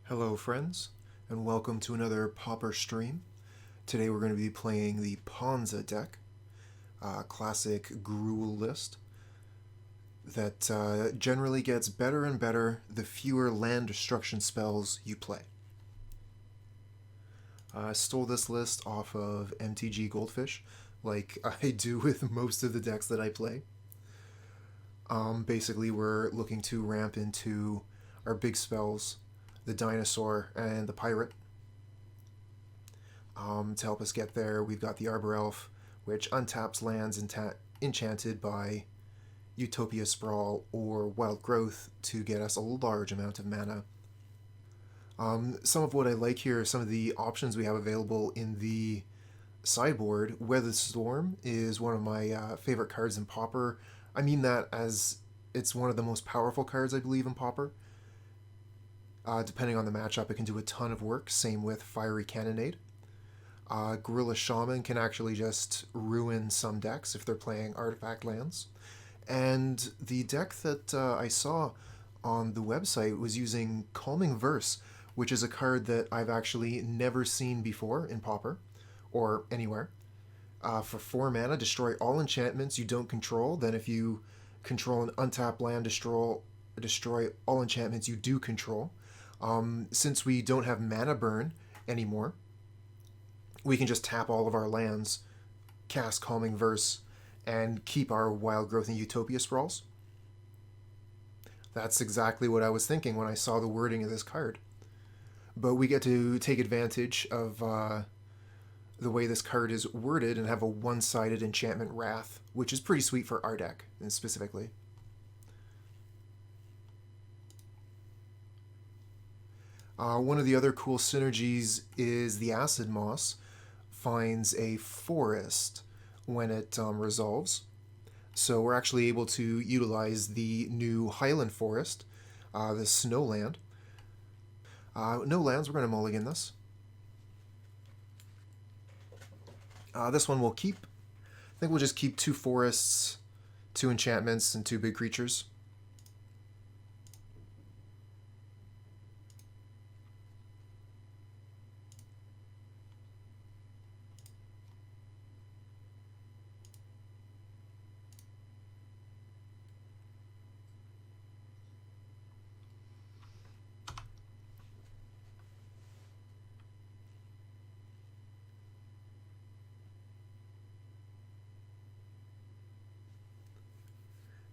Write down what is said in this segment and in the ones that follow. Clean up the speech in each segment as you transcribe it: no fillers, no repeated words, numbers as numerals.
Hello friends, and welcome to another Pauper stream. Today we're going to be playing the Ponza deck, classic Gruul list, that generally gets better and better the fewer land destruction spells you play. I stole this list off of MtG Goldfish, like I do with most of the decks that I play. Basically we're looking to ramp into our big spells, the Dinosaur and the Pirate. To help us get there, we've got the Arbor Elf, which untaps lands enchanted by Utopia Sprawl or Wild Growth to get us a large amount of mana. Some of what I like here are some of the options we have available in the sideboard. Weather Storm is one of my favorite cards in Pauper. I mean that as it's one of the most powerful cards, I believe, in Pauper. Depending on the matchup, it can do a ton of work. Same with Fiery Cannonade. Gorilla Shaman can actually just ruin some decks if they're playing artifact lands. And the deck that I saw on the website was using Calming Verse, which is a card that I've actually never seen before in Pauper, or anywhere. For 4 mana, destroy all enchantments you don't control. Then if you control an untapped land, destroy all enchantments you do control. Since we don't have mana burn anymore, we can just tap all of our lands, cast Calming Verse, and keep our Wild Growth and Utopia Sprawls. That's exactly what I was thinking when I saw the wording of this card. But we get to take advantage of the way this card is worded and have a one-sided enchantment Wrath, which is pretty sweet for our deck, and specifically. One of the other cool synergies is the Acid-Moss finds a forest when it resolves. So we're actually able to utilize the new Highland Forest, the Snowland. No lands, we're going to mulligan this. This one we'll keep. I think we'll just keep 2 forests, 2 enchantments, and 2 big creatures.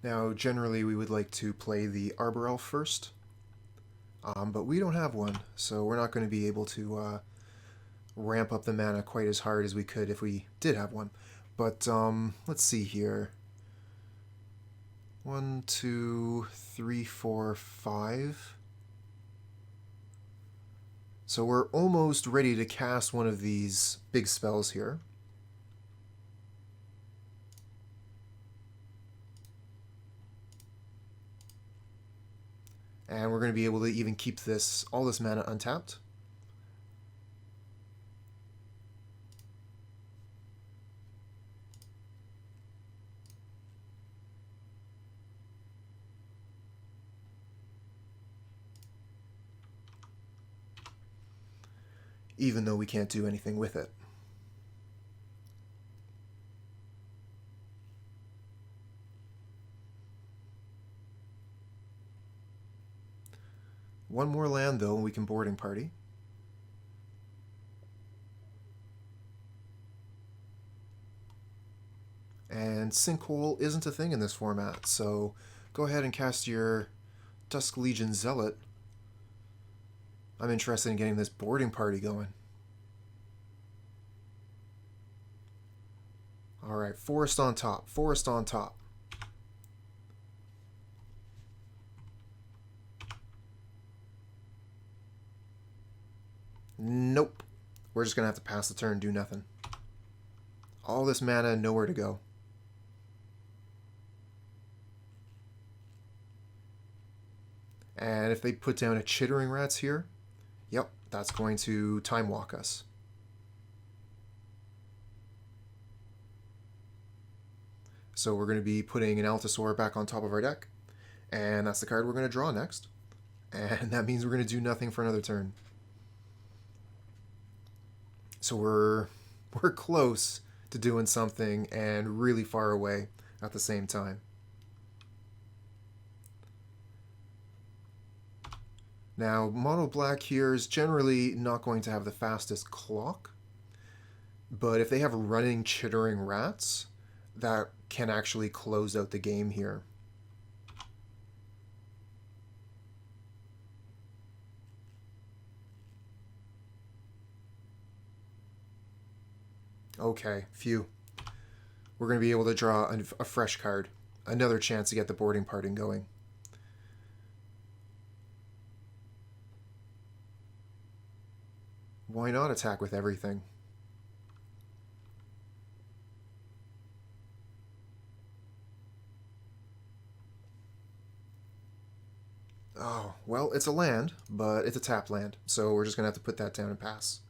Now, generally we would like to play the Arbor Elf first, but we don't have one, so we're not going to be able to ramp up the mana quite as hard as we could if we did have one. But let's see here. 1, 2, 3, 4, 5. So we're almost ready to cast one of these big spells here. And we're going to be able to even keep all this mana untapped. Even though we can't do anything with it. One more land, though, and we can Boarding Party. And Sinkhole isn't a thing in this format, so go ahead and cast your Dusk Legion Zealot. I'm interested in getting this Boarding Party going. Alright, Forest on top, Forest on top. Nope. We're just going to have to pass the turn and do nothing. All this mana, nowhere to go. And if they put down a Chittering Rats here, yep, that's going to Time Walk us. So we're going to be putting an Altisaur back on top of our deck, and that's the card we're going to draw next. And that means we're going to do nothing for another turn. So we're close to doing something and really far away at the same time. Now, mono black here is generally not going to have the fastest clock, but if they have running chittering rats, that can actually close out the game here. Okay, phew. We're going to be able to draw a fresh card. Another chance to get the boarding party going. Why not attack with everything? Oh, well, it's a land, but it's a tap land, so we're just going to have to put that down and pass.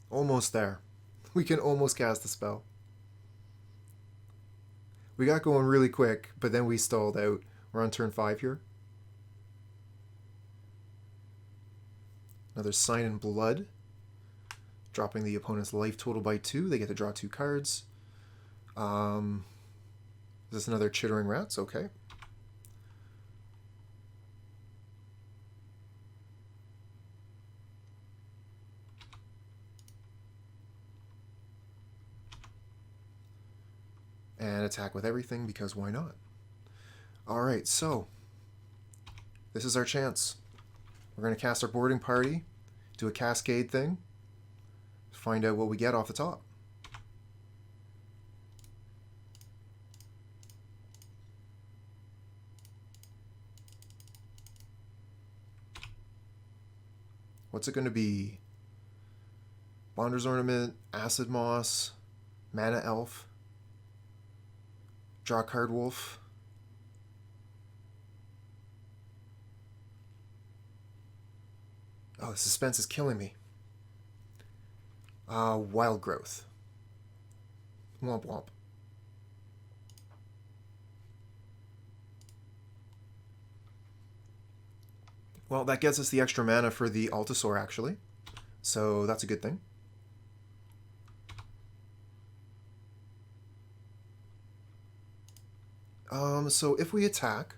Almost there. We can almost cast the spell. We got going really quick, but then we stalled out. We're on turn 5 here. Another Sign in Blood. Dropping the opponent's life total by 2. They get to draw 2 cards. Is this another Chittering Rats? Okay. And attack with everything, because why not? Alright, so this is our chance. We're going to cast our boarding party, do a Cascade thing, find out what we get off the top. What's it going to be? Bonder's Ornament, Acid-Moss, Mana Elf, Draw Card Wolf. Oh, the suspense is killing me. Wild Growth. Womp womp. Well, that gets us the extra mana for the Altisaur, actually. So that's a good thing. So if we attack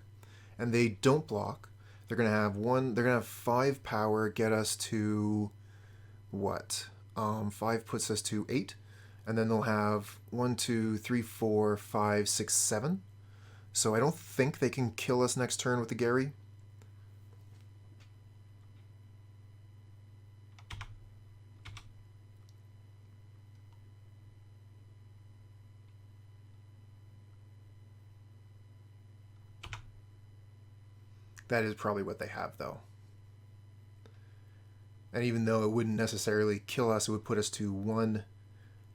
and they don't block, they're gonna have 5 power, get us to what? 5 puts us to 8, and then they'll have 1, 2, 3, 4, 5, 6, 7. So I don't think they can kill us next turn with the Gary. That is probably what they have, though. And even though it wouldn't necessarily kill us, it would put us to 1.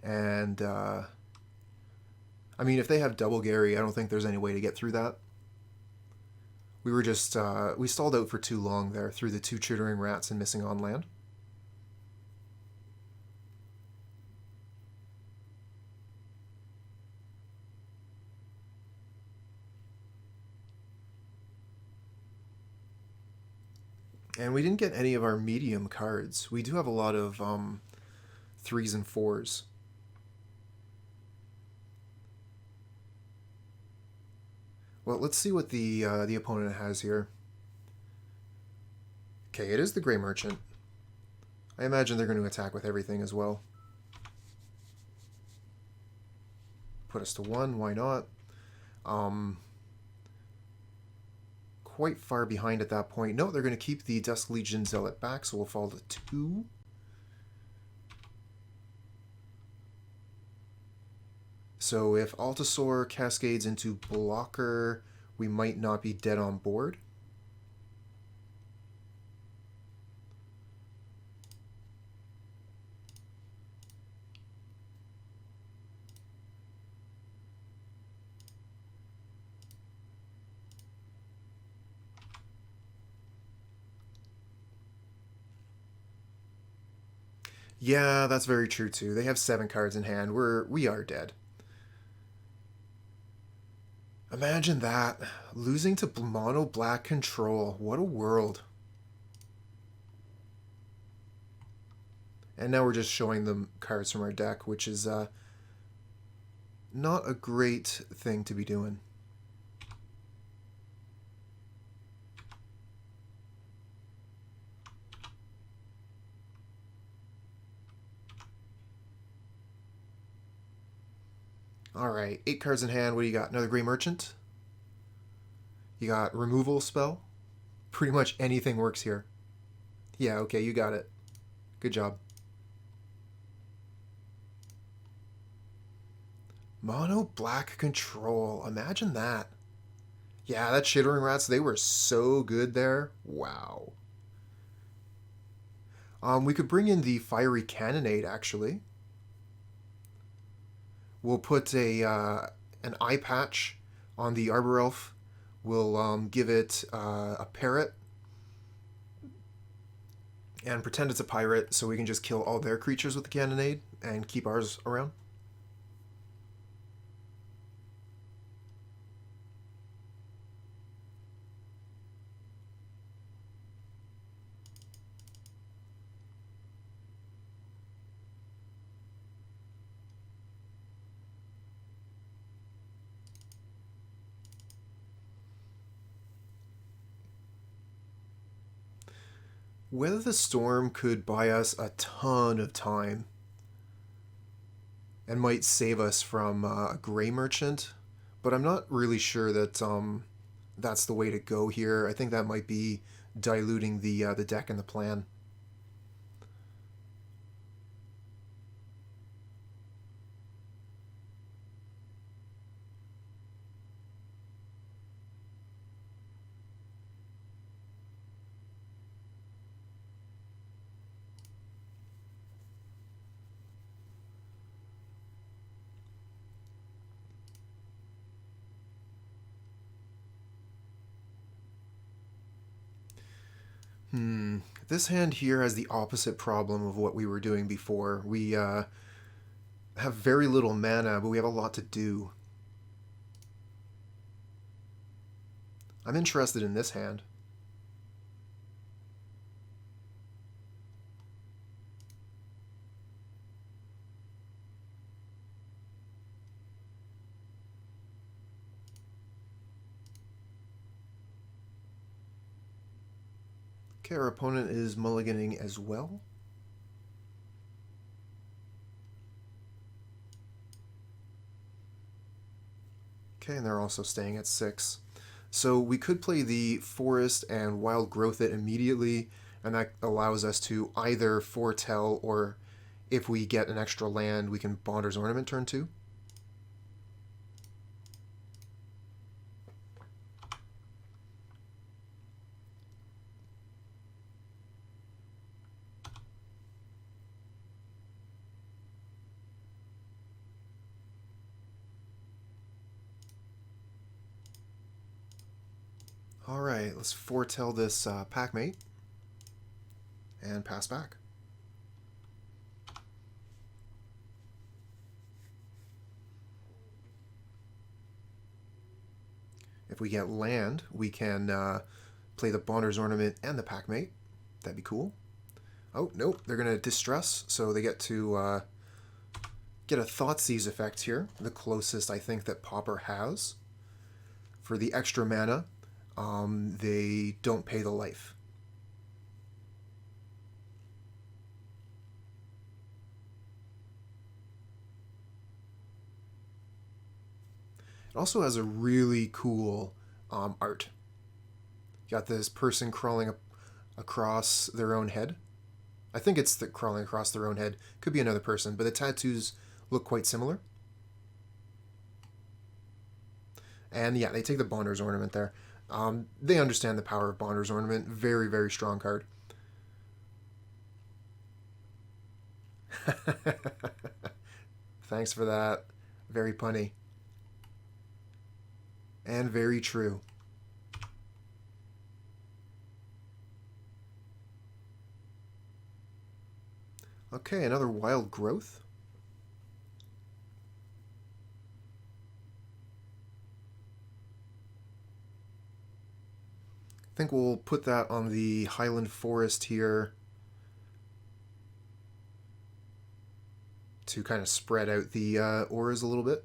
And, I mean, if they have double Gary, I don't think there's any way to get through that. We were just, we stalled out for too long there through the 2 Chittering Rats and missing on land. And we didn't get any of our medium cards. We do have a lot of 3s and 4s. Well, let's see what the opponent has here. Okay, it is the Grey Merchant. I imagine they're going to attack with everything as well. Put us to 1, why not? Quite far behind at that point. No, they're going to keep the Dusk Legion Zealot back, so we'll fall to 2. So if Altisaur cascades into blocker, we might not be dead on board. Yeah, that's very true too. They have 7 cards in hand. We are dead. Imagine that. Losing to mono black control. What a world. And now we're just showing them cards from our deck, which is not a great thing to be doing. Alright, 8 cards in hand. What do you got? Another Grey Merchant? You got Removal Spell? Pretty much anything works here. Yeah, okay, you got it. Good job. Mono Black Control. Imagine that. Yeah, that Shivering Rats, they were so good there. Wow. We could bring in the Fiery Cannonade, actually. We'll put an eye patch on the Arbor Elf. We'll give it a parrot and pretend it's a pirate so we can just kill all their creatures with the Cannonade and keep ours around. Weather the Storm could buy us a ton of time and might save us from a Grey Merchant, but I'm not really sure that that's the way to go here. I think that might be diluting the deck and the plan. This hand here has the opposite problem of what we were doing before. We have very little mana, but we have a lot to do. I'm interested in this hand. Okay, our opponent is mulliganing as well. Okay, and they're also staying at 6. So we could play the Forest and Wild Growth it immediately, and that allows us to either foretell, or if we get an extra land, we can Bonder's Ornament turn 2. Alright, let's foretell this Packmate and pass back. If we get land, we can play the Bonder's Ornament and the Packmate. That'd be cool. Oh, nope, they're going to Distress, so they get to get a Thoughtseize effect here, the closest I think that Pauper has. For the extra mana, they don't pay the life. It also has a really cool art. You got this person crawling across their own head. I think it's crawling across their own head. Could be another person, but the tattoos look quite similar. And yeah, they take the Bonder's Ornament there. They understand the power of Bonder's Ornament. Very, very strong card. Thanks for that. Very punny. And very true. Okay, another Wild Growth. think we'll put that on the Highland Forest here to kind of spread out the auras a little bit.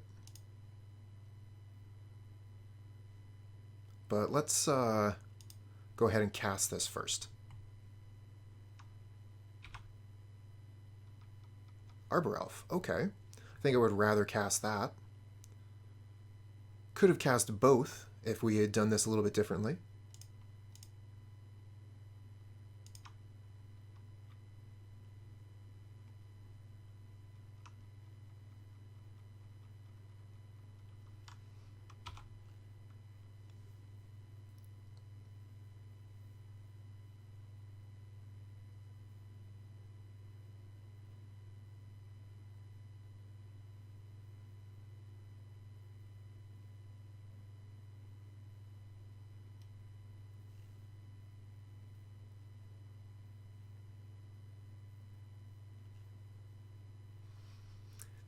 But let's go ahead and cast this first. Arbor Elf, okay. I think I would rather cast that. Could have cast both if we had done this a little bit differently.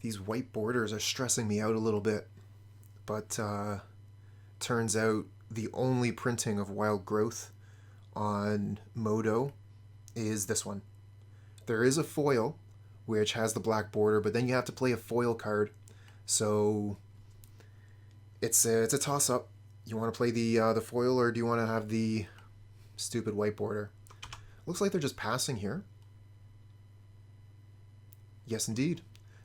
These white borders are stressing me out a little bit, but turns out the only printing of Wild Growth on Modo is this one. There is a foil, which has the black border, but then you have to play a foil card, so it's a toss-up. You want to play the foil, or do you want to have the stupid white border? Looks like they're just passing here. Yes, indeed.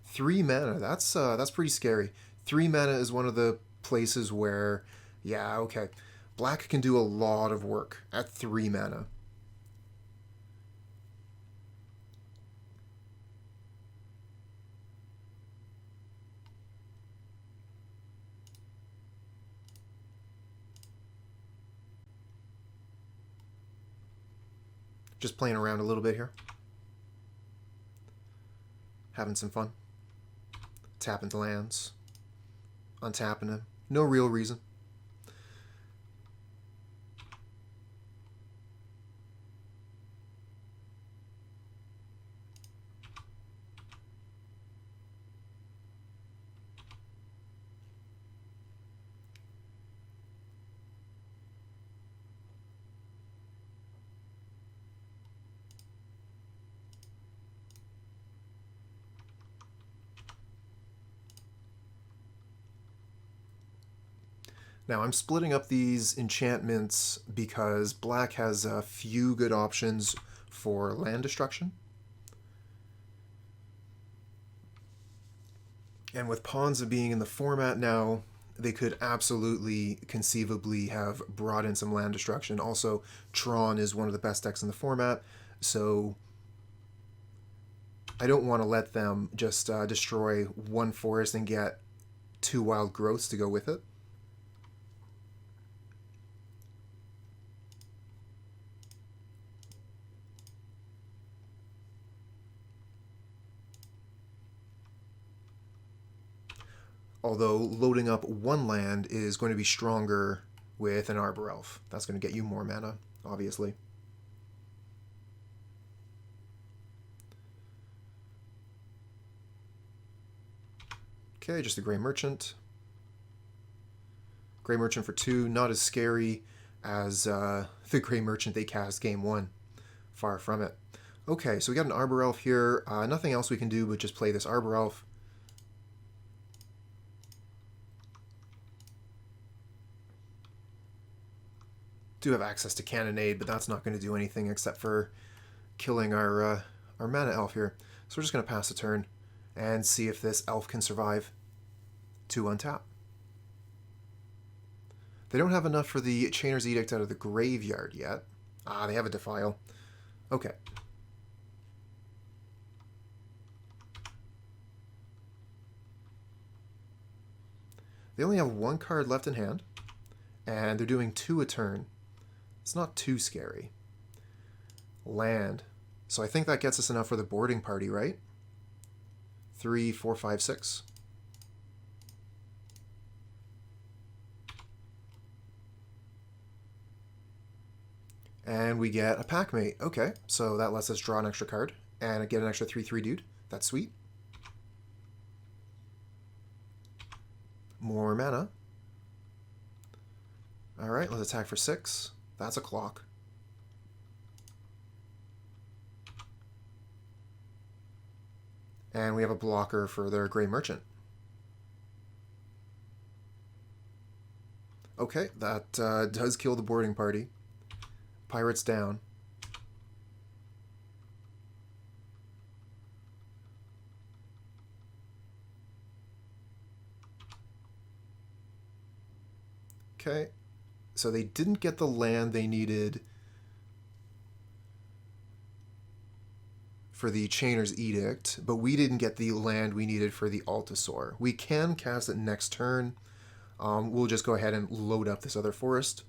3 mana, that's pretty scary. 3 mana is one of the places where, yeah, okay, black can do a lot of work at 3 mana. Just playing around a little bit here. Having some fun. Tapping to lands. Untapping them. No real reason. Now, I'm splitting up these enchantments because black has a few good options for land destruction. And with Ponza being in the format now, they could absolutely, conceivably have brought in some land destruction. Also, Tron is one of the best decks in the format, so I don't want to let them just destroy one forest and get 2 wild growths to go with it. Although loading up 1 land is going to be stronger with an Arbor Elf. That's going to get you more mana, obviously. Okay, just a Grey Merchant. Grey Merchant for 2, not as scary as the Grey Merchant they cast game 1. Far from it. Okay, so we got an Arbor Elf here. Nothing else we can do but just play this Arbor Elf. Do have access to Cannonade, but that's not going to do anything except for killing our mana elf here. So we're just going to pass the turn and see if this elf can survive to untap. They don't have enough for the Chainer's Edict out of the graveyard yet. They have a Defile. Okay. They only have 1 card left in hand, and they're doing 2 a turn. It's not too scary. Land. So I think that gets us enough for the boarding party, right? 3, 4, 5, 6. And we get a Packmate. Okay, so that lets us draw an extra card and get an extra 3/3 dude. That's sweet. More mana. Alright, let's attack for 6. That's a clock. And we have a blocker for their Grey Merchant. Okay, that does kill the boarding party. Pirates down. Okay, so they didn't get the land they needed for the Chainer's Edict, but we didn't get the land we needed for the Altisaur. We can cast it next turn. We'll just go ahead and load up this other forest.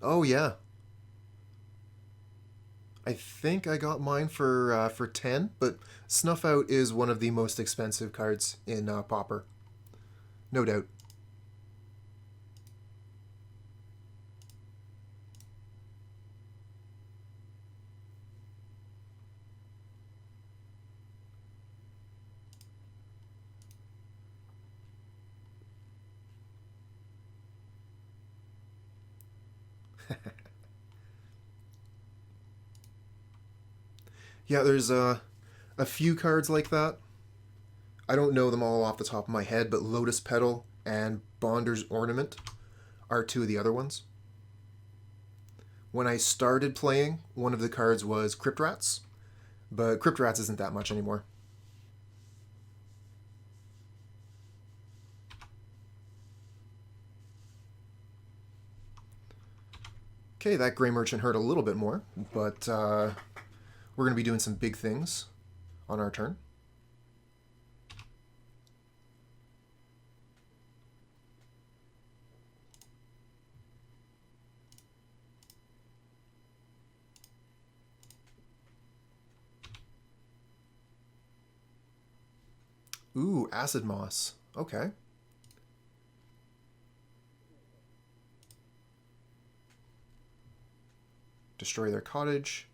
Oh yeah, I think I got mine for 10, but Snuff Out is one of the most expensive cards in Pauper. No doubt. Yeah, there's a few cards like that. I don't know them all off the top of my head, but Lotus Petal and Bonder's Ornament are two of the other ones. When I started playing, one of the cards was Crypt Rats, but Crypt Rats isn't that much anymore. Okay, that Grey Merchant hurt a little bit more, but we're going to be doing some big things on our turn. Ooh, Acid-Moss. Okay. Destroy their cottage.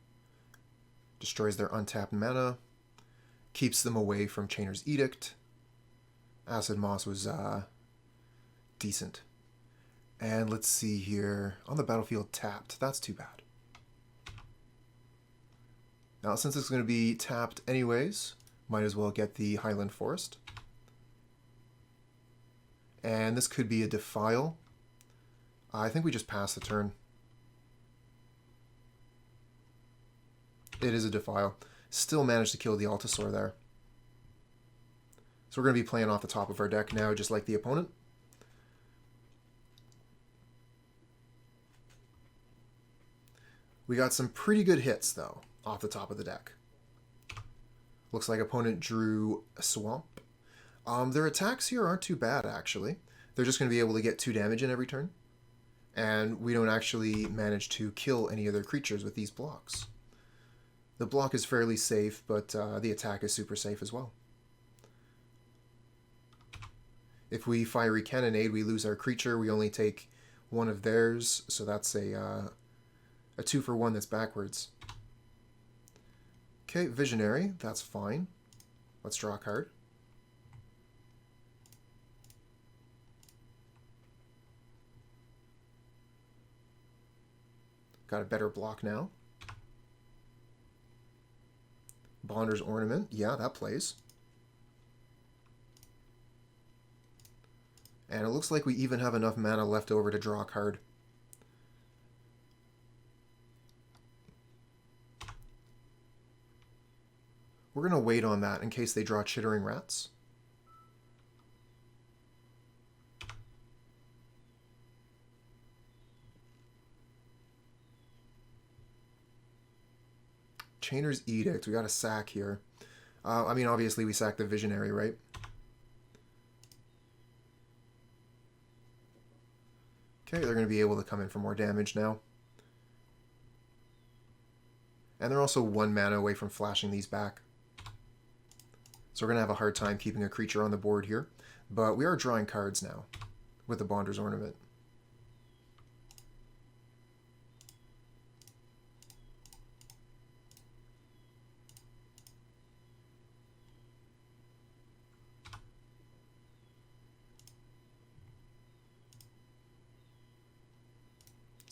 Destroys their untapped mana. Keeps them away from Chainer's Edict. Acid-Moss was decent. And let's see here. On the battlefield tapped. That's too bad. Now, since it's going to be tapped anyways, might as well get the Highland Forest. And this could be a Defile. I think we just pass the turn. It is a Defile. Still managed to kill the Altisaur there. So we're going to be playing off the top of our deck now, just like the opponent. We got some pretty good hits, though, off the top of the deck. Looks like opponent drew a Swamp. Their attacks here aren't too bad, actually. They're just going to be able to get 2 damage in every turn. And we don't actually manage to kill any of their creatures with these blocks. The block is fairly safe, but the attack is super safe as well. If we Fiery Cannonade, we lose our creature. We only take 1 of theirs, so that's a 2-for-1 that's backwards. Okay, Visionary, that's fine. Let's draw a card. Got a better block now. Bonder's Ornament, yeah, that plays. And it looks like we even have enough mana left over to draw a card. We're going to wait on that in case they draw Chittering Rats. Chainer's Edict, we got a sack here. I mean, obviously we sack the Visionary, right? Okay, they're going to be able to come in for more damage now. And they're also 1 mana away from flashing these back. So we're going to have a hard time keeping a creature on the board here. But we are drawing cards now with the Bonder's Ornament.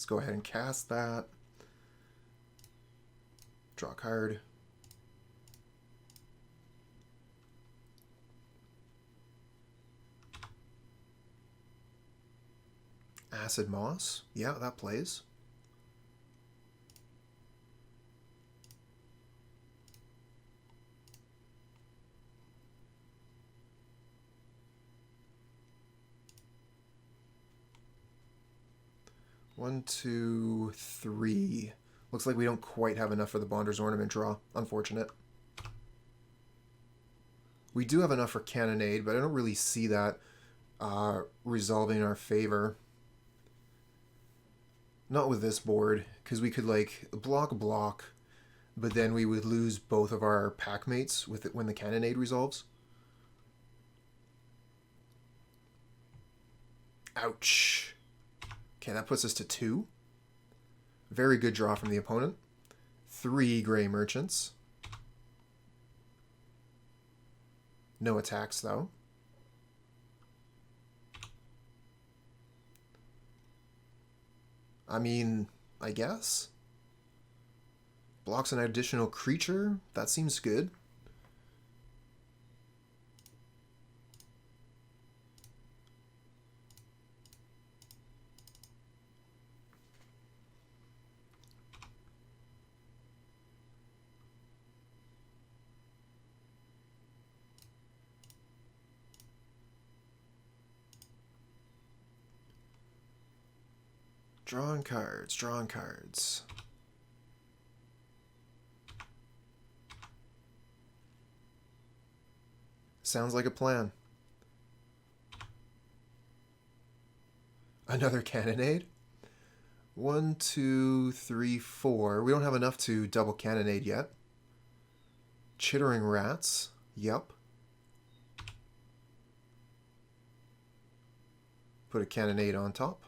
Let's go ahead and cast that. Draw a card. Acid-Moss. Yeah, that plays. One, two, three. Looks like we don't quite have enough for the Bonder's Ornament draw. Unfortunate. We do have enough for Cannonade, but I don't really see that resolving in our favor. Not with this board, because we could like block, but then we would lose both of our Packmates with it when the Cannonade resolves. Ouch. Okay, that puts us to 2. Very good draw from the opponent. 3 Gray Merchants. No attacks, though. I mean, I guess. Blocks an additional creature? That seems good. Drawing cards, drawing cards. Sounds like a plan. Another Cannonade? 1, 2, 3, 4. We don't have enough to double Cannonade yet. Chittering Rats. Yup. Put a Cannonade on top.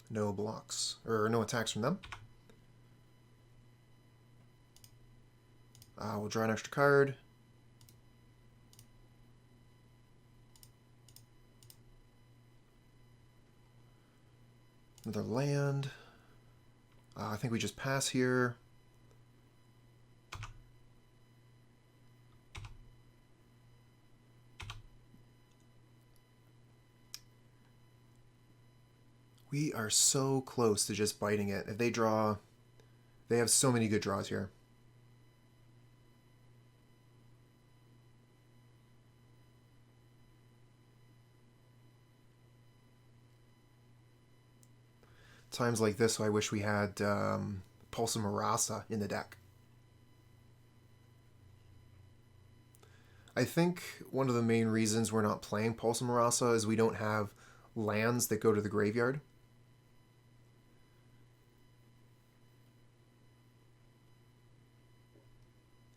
No blocks, or no attacks from them. We'll draw an extra card. Another land. I think we just pass here. We are so close to just biting it. If they draw, they have so many good draws here. Times like this, I wish we had Pulsa in the deck. I think one of the main reasons we're not playing Pulsa is we don't have lands that go to the graveyard.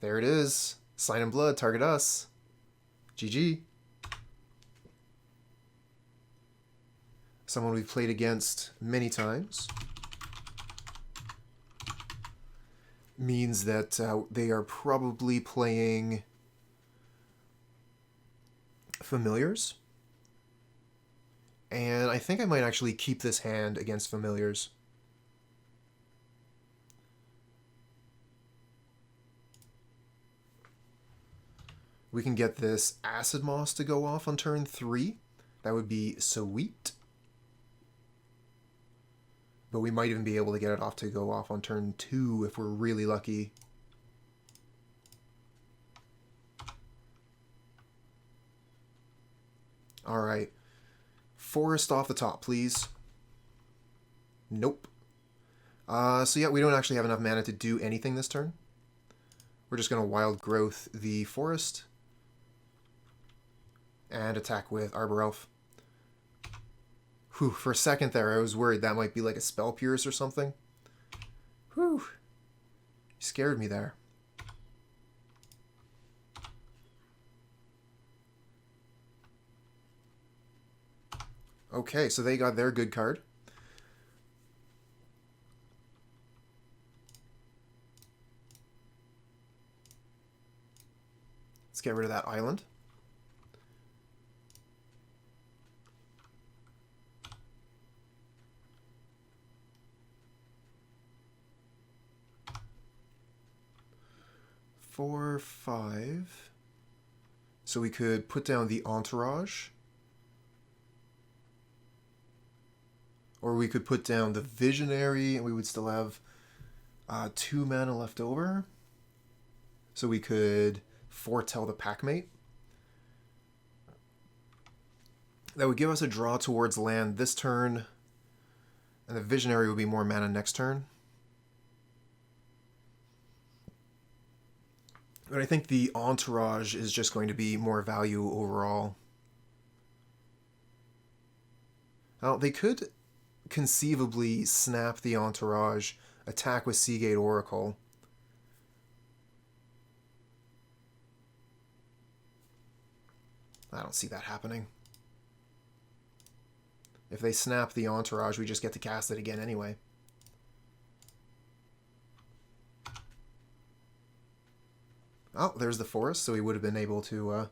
There it is. Sign in Blood, target us. GG. Someone we've played against many times. Means that they are probably playing Familiars. And I think I might actually keep this hand against Familiars. We can get this Acid-Moss to go off on turn 3. That would be sweet. But we might even be able to get it off to go off on turn 2 if we're really lucky. Alright. Forest off the top, please. Nope. So yeah, we don't actually have enough mana to do anything this turn. We're just going to Wild Growth the Forest. And attack with Arbor Elf. Whew, for a second there, I was worried that might be like a Spell Pierce or something. Whew. You scared me there. Okay, so they got their good card. Let's get rid of that island. 4, 5. So we could put down the Entourage. Or we could put down the Visionary and we would still have 2 mana left over. So we could foretell the Packmate. That would give us a draw towards land this turn. And the Visionary would be more mana next turn. But I think the Entourage is just going to be more value overall. Now, they could conceivably snap the Entourage, attack with Seagate Oracle. I don't see that happening. If they snap the Entourage, we just get to cast it again anyway. Oh, there's the forest, so he would have been able to...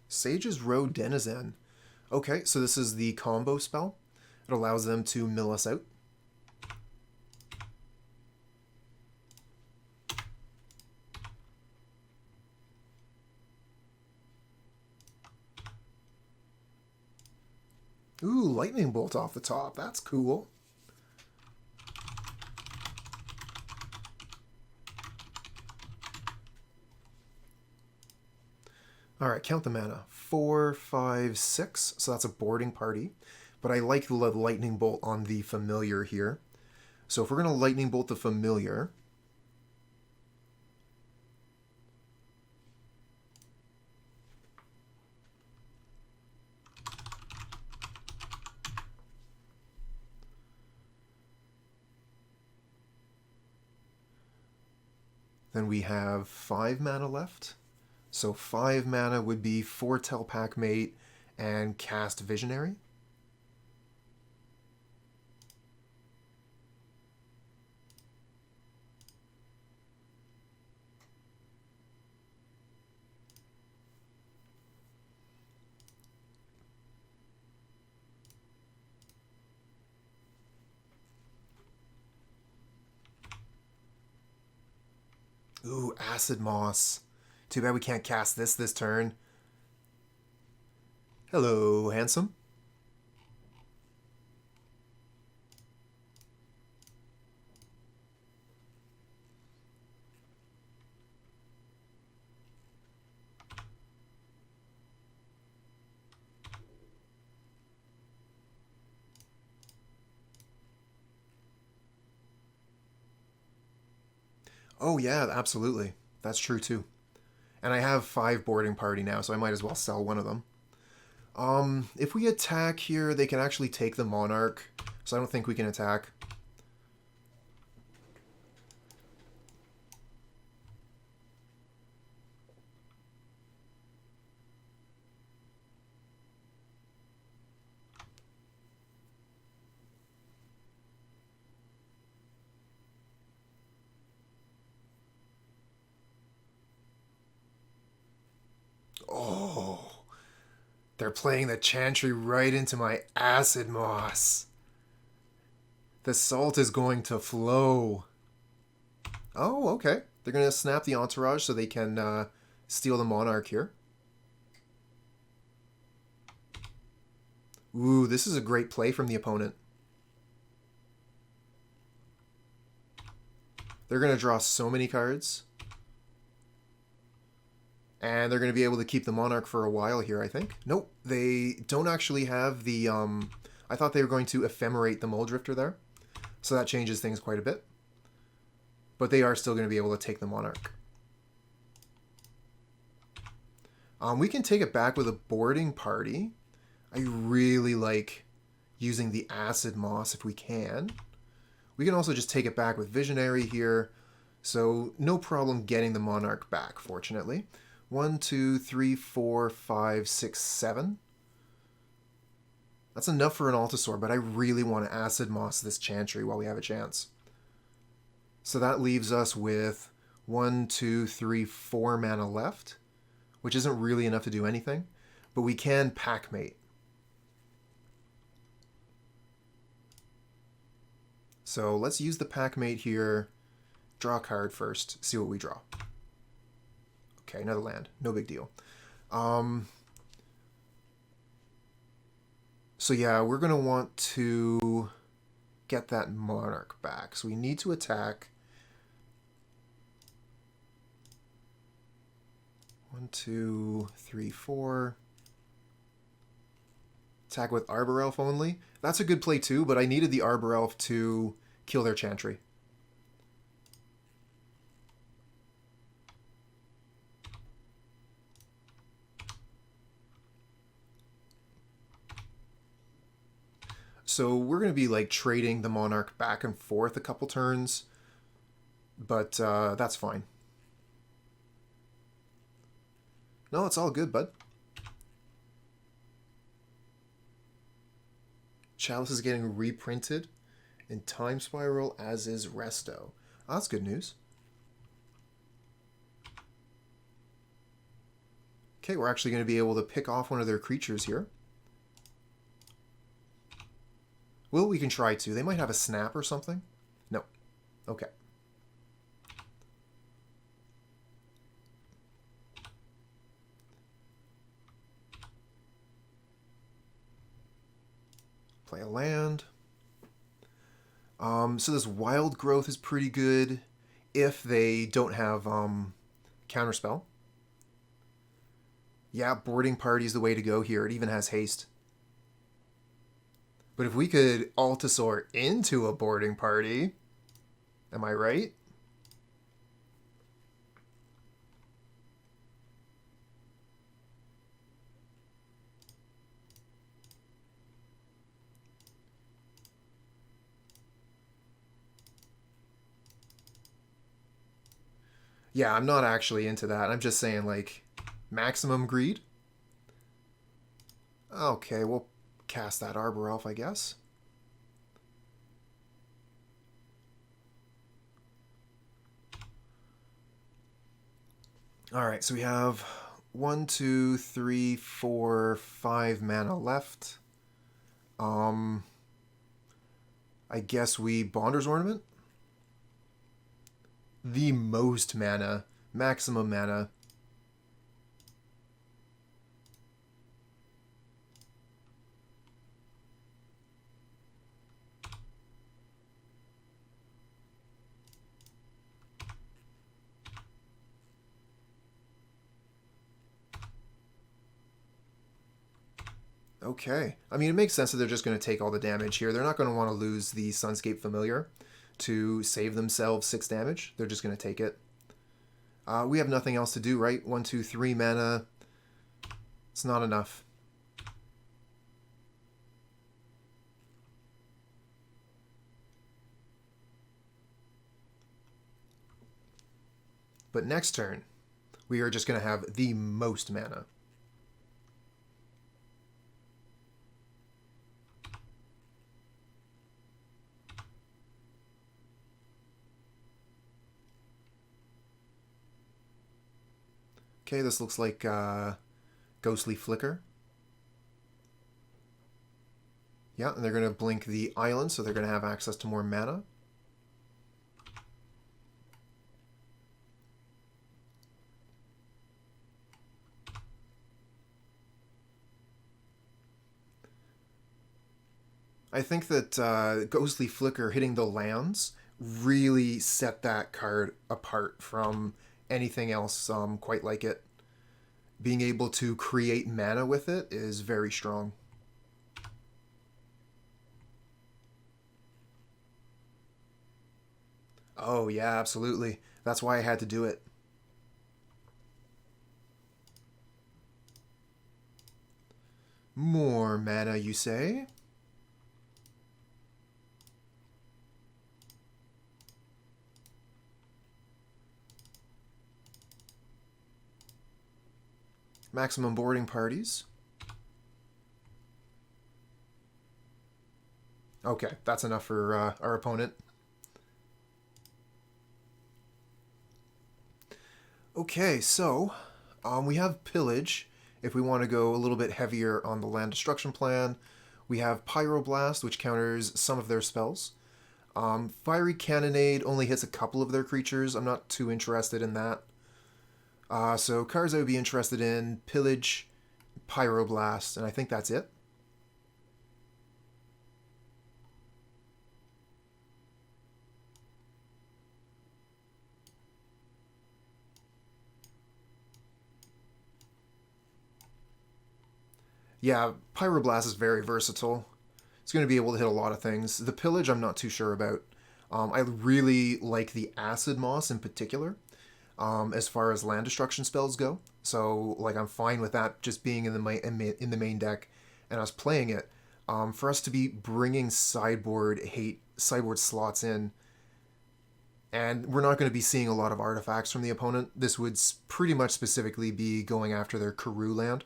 Sage's Road Denizen. Okay, so this is the combo spell. It allows them to mill us out. Ooh, lightning bolt off the top. That's cool. All right, count the mana. 4, 5, 6. So that's a boarding party. But I like the lightning bolt on the familiar here. So if we're going to lightning bolt the familiar... Then we have 5 mana left. So 5 mana would be foretell Packmate and cast Visionary. Ooh, Acid-Moss. Too bad we can't cast this turn. Hello, handsome. Oh yeah, absolutely. That's true too. And I have 5 boarding party now, so I might as well sell one of them. If we attack here, they can actually take the Monarch, so I don't think we can attack. Oh, they're playing the Chantry right into my Acid-Moss. The salt is going to flow. Oh, okay. They're going to snap the Entourage so they can steal the Monarch here. Ooh, this is a great play from the opponent. They're going to draw so many cards. And they're going to be able to keep the Monarch for a while here, I think. Nope, they don't actually have the... I thought they were going to ephemerate the Muldrifter there. So that changes things quite a bit. But they are still going to be able to take the Monarch. We can take it back with a boarding party. I really like using the Acid-Moss if we can. We can also just take it back with Visionary here. So no problem getting the Monarch back, fortunately. 1, 2, 3, 4, 5, 6, 7. That's enough for an Altisaur, but I really want to Acid-Moss this Chantry while we have a chance. So that leaves us with 1, 2, 3, 4 mana left, which isn't really enough to do anything, but we can Packmate. So let's use the Packmate here, draw a card first, see what we draw. Okay, another land, no big deal. So yeah, we're going to want to get that Monarch back. So we need to attack. 1, 2, 3, 4. Attack with Arbor Elf only. That's a good play too, but I needed the Arbor Elf to kill their Chantry. So we're going to be like trading the Monarch back and forth a couple turns, but that's fine. No, it's all good, bud. Chalice is getting reprinted in Time Spiral, as is Resto. Oh, that's good news. Okay, we're actually going to be able to pick off one of their creatures here. Well, we can try to. They might have a snap or something. No. Okay. Play a land. So this Wild Growth is pretty good if they don't have Counterspell. Yeah, Boarding Party is the way to go here. It even has haste. But if we could Altisaur into a Boarding Party, am I right? Yeah, I'm not actually into that. I'm just saying, like, maximum greed. Okay, we'll cast that Arbor Elf, I guess. Alright, so we have 1, 2, 3, 4, 5 mana left. I guess we Bonder's Ornament? The most mana, maximum mana. Okay. I mean, it makes sense that they're just going to take all the damage here. They're not going to want to lose the Sunscape Familiar to save themselves 6 damage. They're just going to take it. We have nothing else to do, right? 1, 2, 3 mana. It's not enough. But next turn, we are just going to have the most mana. Okay, this looks like Ghostly Flicker. Yeah, and they're going to blink the island, so they're going to have access to more mana. I think that Ghostly Flicker hitting the lands really set that card apart from anything else quite like it. Being able to create mana with it is very strong. Oh yeah, absolutely. That's why I had to do it. More mana, you say? Maximum Boarding Parties. Okay, that's enough for our opponent. Okay, so we have Pillage. If we want to go a little bit heavier on the land destruction plan, we have Pyroblast, which counters some of their spells. Fiery Cannonade only hits a couple of their creatures. I'm not too interested in that. So cards I would be interested in, Pillage, Pyroblast, and I think that's it. Yeah, Pyroblast is very versatile. It's going to be able to hit a lot of things. The Pillage I'm not too sure about. I really like the Acid-Moss in particular, as far as land destruction spells go. So, like, I'm fine with that just being in the main deck, and us playing it. For us to be bringing sideboard slots in, and we're not going to be seeing a lot of artifacts from the opponent. This would pretty much specifically be going after their Gruul land.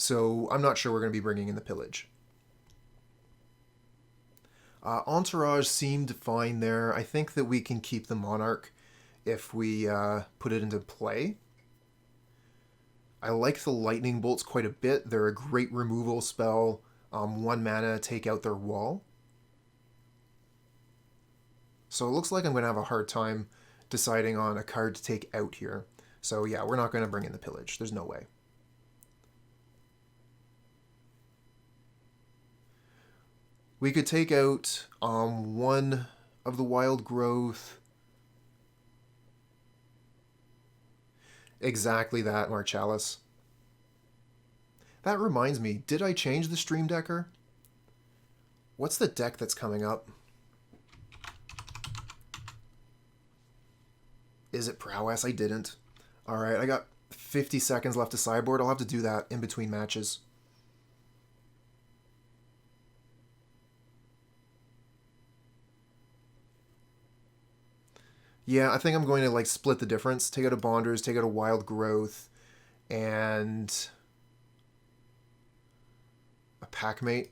So I'm not sure we're going to be bringing in the Pillage. Entourage seemed fine there. I think that we can keep the Monarch if we put it into play. I like the Lightning Bolts quite a bit. They're a great removal spell. 1 mana, take out their wall. So it looks like I'm going to have a hard time deciding on a card to take out here. So yeah, we're not going to bring in the Pillage. There's no way. We could take out one of the Wild Growth. Exactly that, Marchalis. That reminds me, did I change the Stream Decker? What's the deck that's coming up? Is it Prowess? I didn't. Alright, I got 50 seconds left to sideboard. I'll have to do that in between matches. Yeah, I think I'm going to like split the difference. Take out a Bonders, take out a Wild Growth, and a Packmate.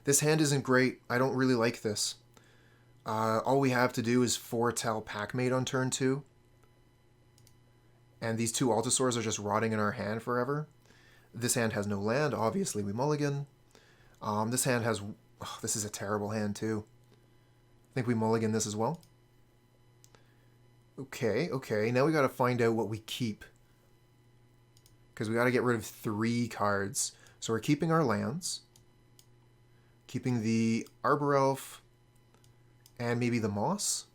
This hand isn't great. I don't really like this. All we have to do is foretell Packmate on turn 2. And these 2 Altisaurs are just rotting in our hand forever. This hand has no land. Obviously, we mulligan. This hand has... Oh, this is a terrible hand, too. I think we mulligan this as well. Okay. Now we got to find out what we keep. Because we got to get rid of 3 cards. So we're keeping our lands. Keeping the Arbor Elf. And maybe the Moss.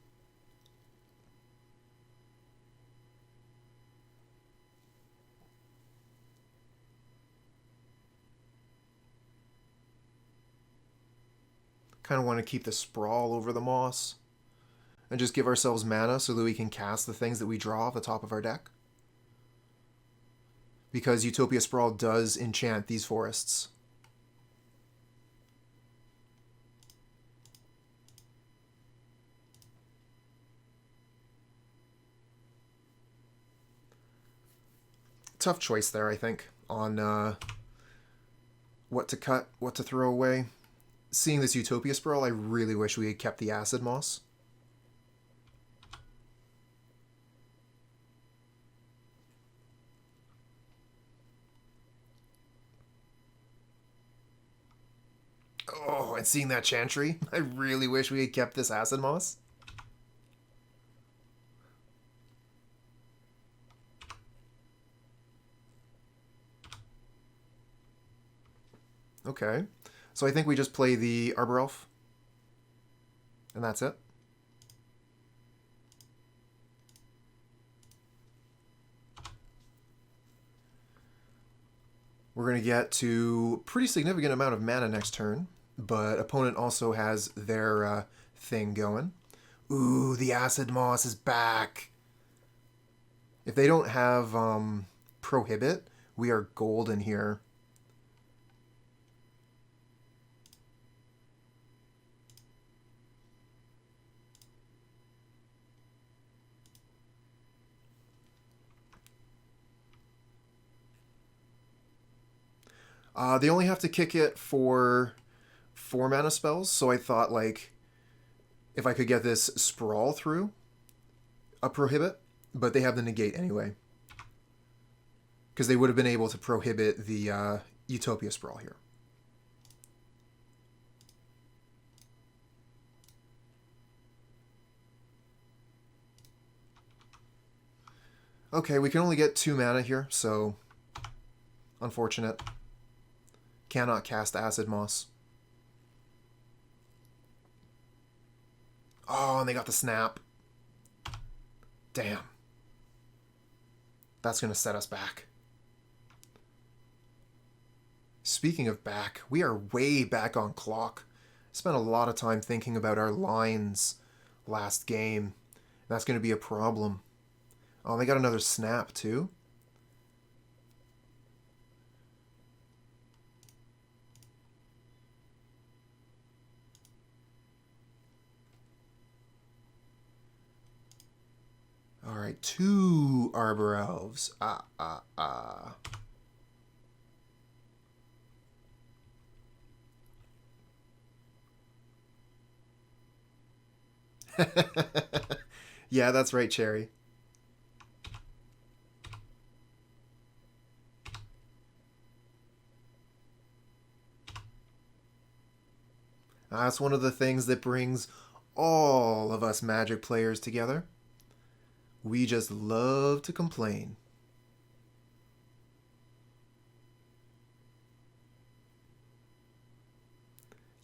Kind of want to keep the Sprawl over the Moss. And just give ourselves mana so that we can cast the things that we draw off the top of our deck. Because Utopia Sprawl does enchant these forests. Tough choice there, I think, on what to cut, what to throw away. Seeing this Utopia Sprawl, I really wish we had kept the Acid-Moss. Oh, and seeing that Chantry, I really wish we had kept this Acid-Moss. Okay. So I think we just play the Arbor Elf. And that's it. We're going to get to a pretty significant amount of mana next turn. But opponent also has their thing going. Ooh, the Acid-Moss is back. If they don't have Prohibit, we are golden here. They only have to kick it for 4 mana spells, so I thought, like, if I could get this Sprawl through a prohibit, but they have the negate anyway. Because they would have been able to prohibit the Utopia Sprawl here. Okay, we can only get 2 mana here, so unfortunate. Cannot cast Acid-Moss. Oh, and they got the snap. Damn. That's going to set us back. Speaking of back, we are way back on clock. Spent a lot of time thinking about our lines last game. That's going to be a problem. Oh, they got another snap too. All right, 2 Arbor Elves. Yeah, that's right, Cherry. That's one of the things that brings all of us Magic players together. We just love to complain.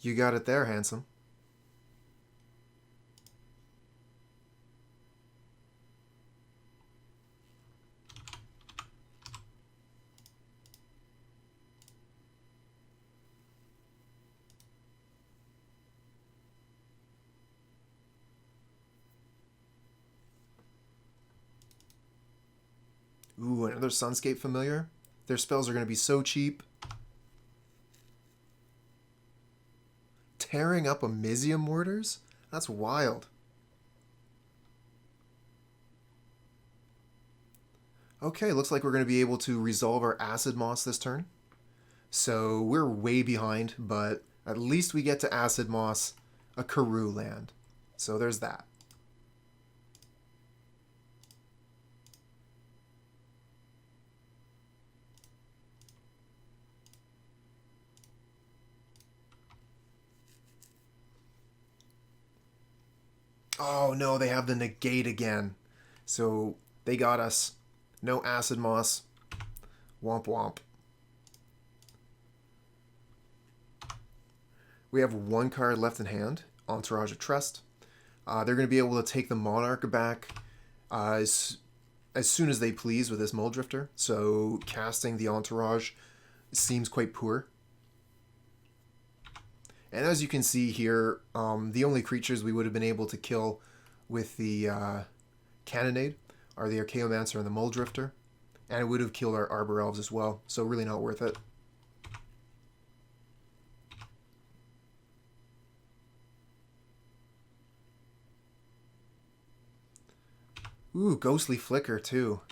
You got it there, handsome. Ooh, another Sunscape familiar. Their spells are going to be so cheap. Tearing up Amizium Mortars? That's wild. Okay, looks like we're going to be able to resolve our Acid-Moss this turn. So we're way behind, but at least we get to Acid-Moss a Gruul land. So there's that. Oh no, they have the negate again. So they got us. No Acid-Moss. Womp womp. We have 1 card left in hand, Entourage of Trest. They're going to be able to take the Monarch back as soon as they please with this Muldrifter. So casting the Entourage seems quite poor. And as you can see here, the only creatures we would have been able to kill with the Cannonade are the Archaeomancer and the Muldrifter. And it would have killed our Arbor Elves as well, so really not worth it. Ooh, Ghostly Flicker too.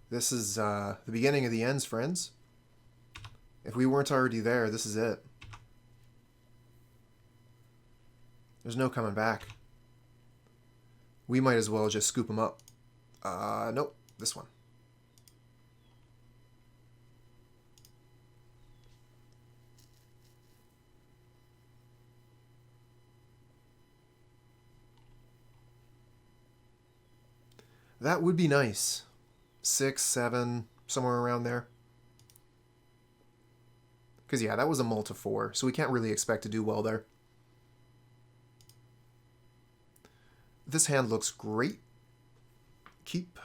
This is the beginning of the ends, friends. If we weren't already there, this is it. There's no coming back. We might as well just scoop them up. Nope, this one. That would be nice. 6, 7, somewhere around there. Because, yeah, that was a multi 4, so we can't really expect to do well there. This hand looks great. Keep.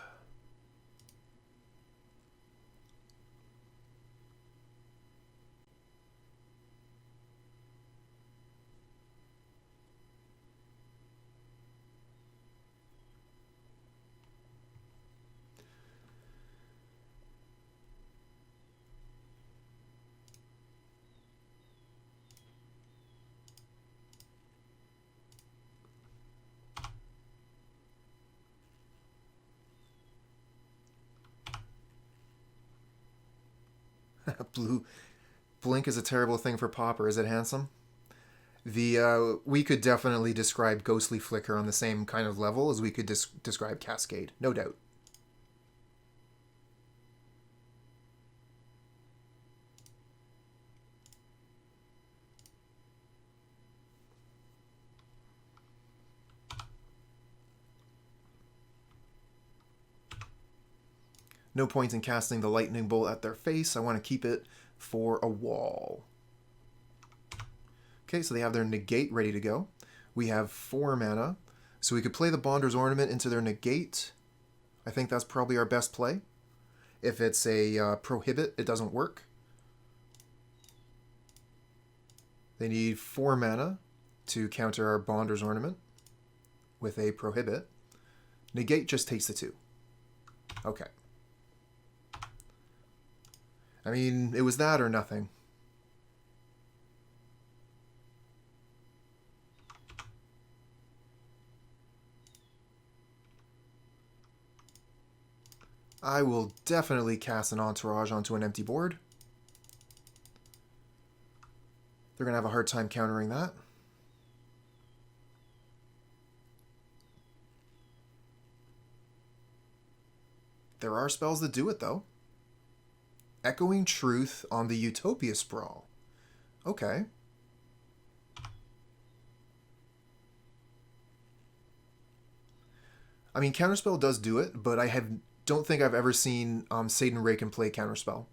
Blue. Blink is a terrible thing for Pauper. Is it handsome? We could definitely describe Ghostly Flicker on the same kind of level as we could describe Cascade, no doubt. No point in casting the lightning bolt at their face. I want to keep it for a wall. Okay, so they have their negate ready to go. We have 4 mana, so we could play the Bonder's Ornament into their negate. I think that's probably our best play. If it's a prohibit, it doesn't work. They need 4 mana to counter our Bonder's Ornament with a prohibit. Negate just takes the 2. Okay. I mean, it was that or nothing. I will definitely cast an Entourage onto an empty board. They're going to have a hard time countering that. There are spells that do it, though. Echoing Truth on the Utopia Sprawl. Okay. I mean, Counterspell does do it, but I don't think I've ever seen Satan Raken play Counterspell.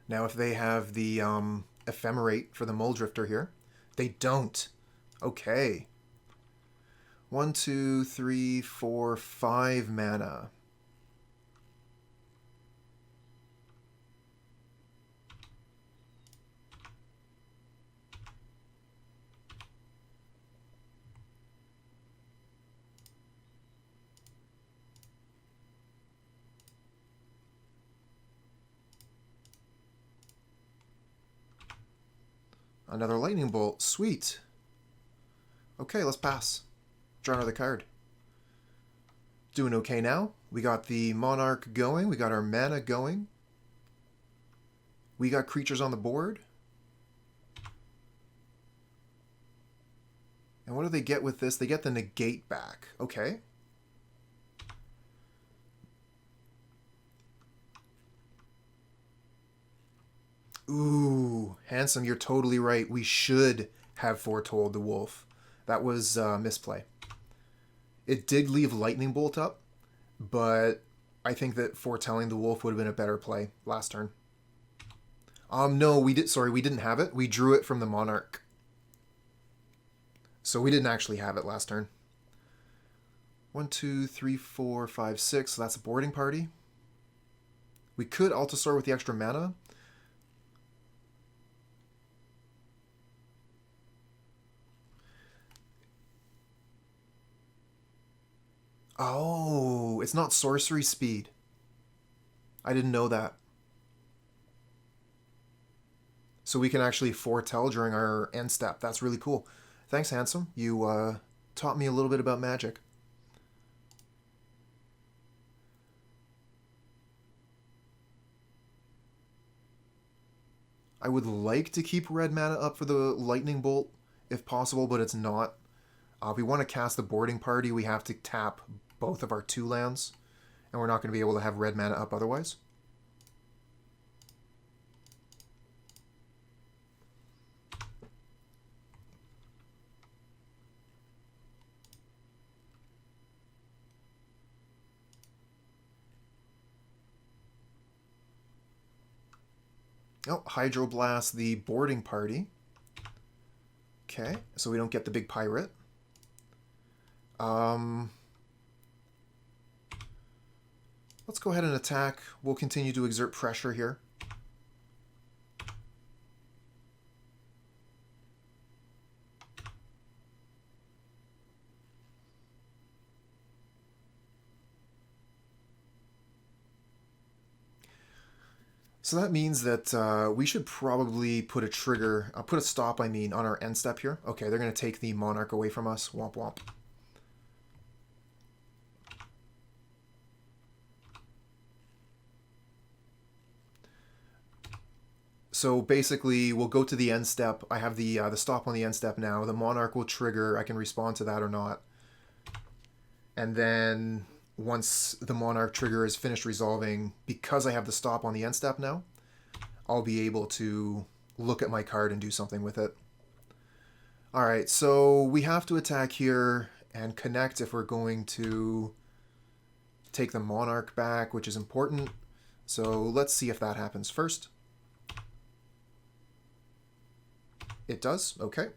Now, if they have the Ephemerate for the Muldrifter here, they don't. Okay. 1, 2, 3, 4, 5 mana. Another lightning bolt. Sweet. Okay, let's pass. Draw another card. Doing okay now. We got the Monarch going. We got our mana going. We got creatures on the board. And what do they get with this? They get the negate back. Okay. Ooh, Handsome, you're totally right. We should have foretold the wolf. That was misplay. It did leave Lightning Bolt up, but I think that foretelling the wolf would have been a better play last turn. No, we didn't have it. We drew it from the Monarch. So we didn't actually have it last turn. 1, 2, 3, 4, 5, 6. So that's a boarding party. We could Altisaur with the extra mana. Oh, it's not sorcery speed. I didn't know that. So we can actually foretell during our end step. That's really cool. Thanks, Handsome. You taught me a little bit about magic. I would like to keep red mana up for the lightning bolt if possible, but it's not. If we want to cast the boarding party, we have to tap both of our 2 lands, and we're not going to be able to have red mana up otherwise. Oh, Hydroblast the boarding party. Okay, so we don't get the big pirate. Let's go ahead and attack. We'll continue to exert pressure here. So that means that we should probably put a trigger, put a stop, on our end step here. Okay, they're going to take the Monarch away from us. Womp womp. So basically, we'll go to the end step. I have the stop on the end step now. The Monarch will trigger. I can respond to that or not. And then once the Monarch trigger is finished resolving, because I have the stop on the end step now, I'll be able to look at my card and do something with it. Alright, so we have to attack here and connect if we're going to take the Monarch back, which is important. So let's see if that happens first. It does, okay.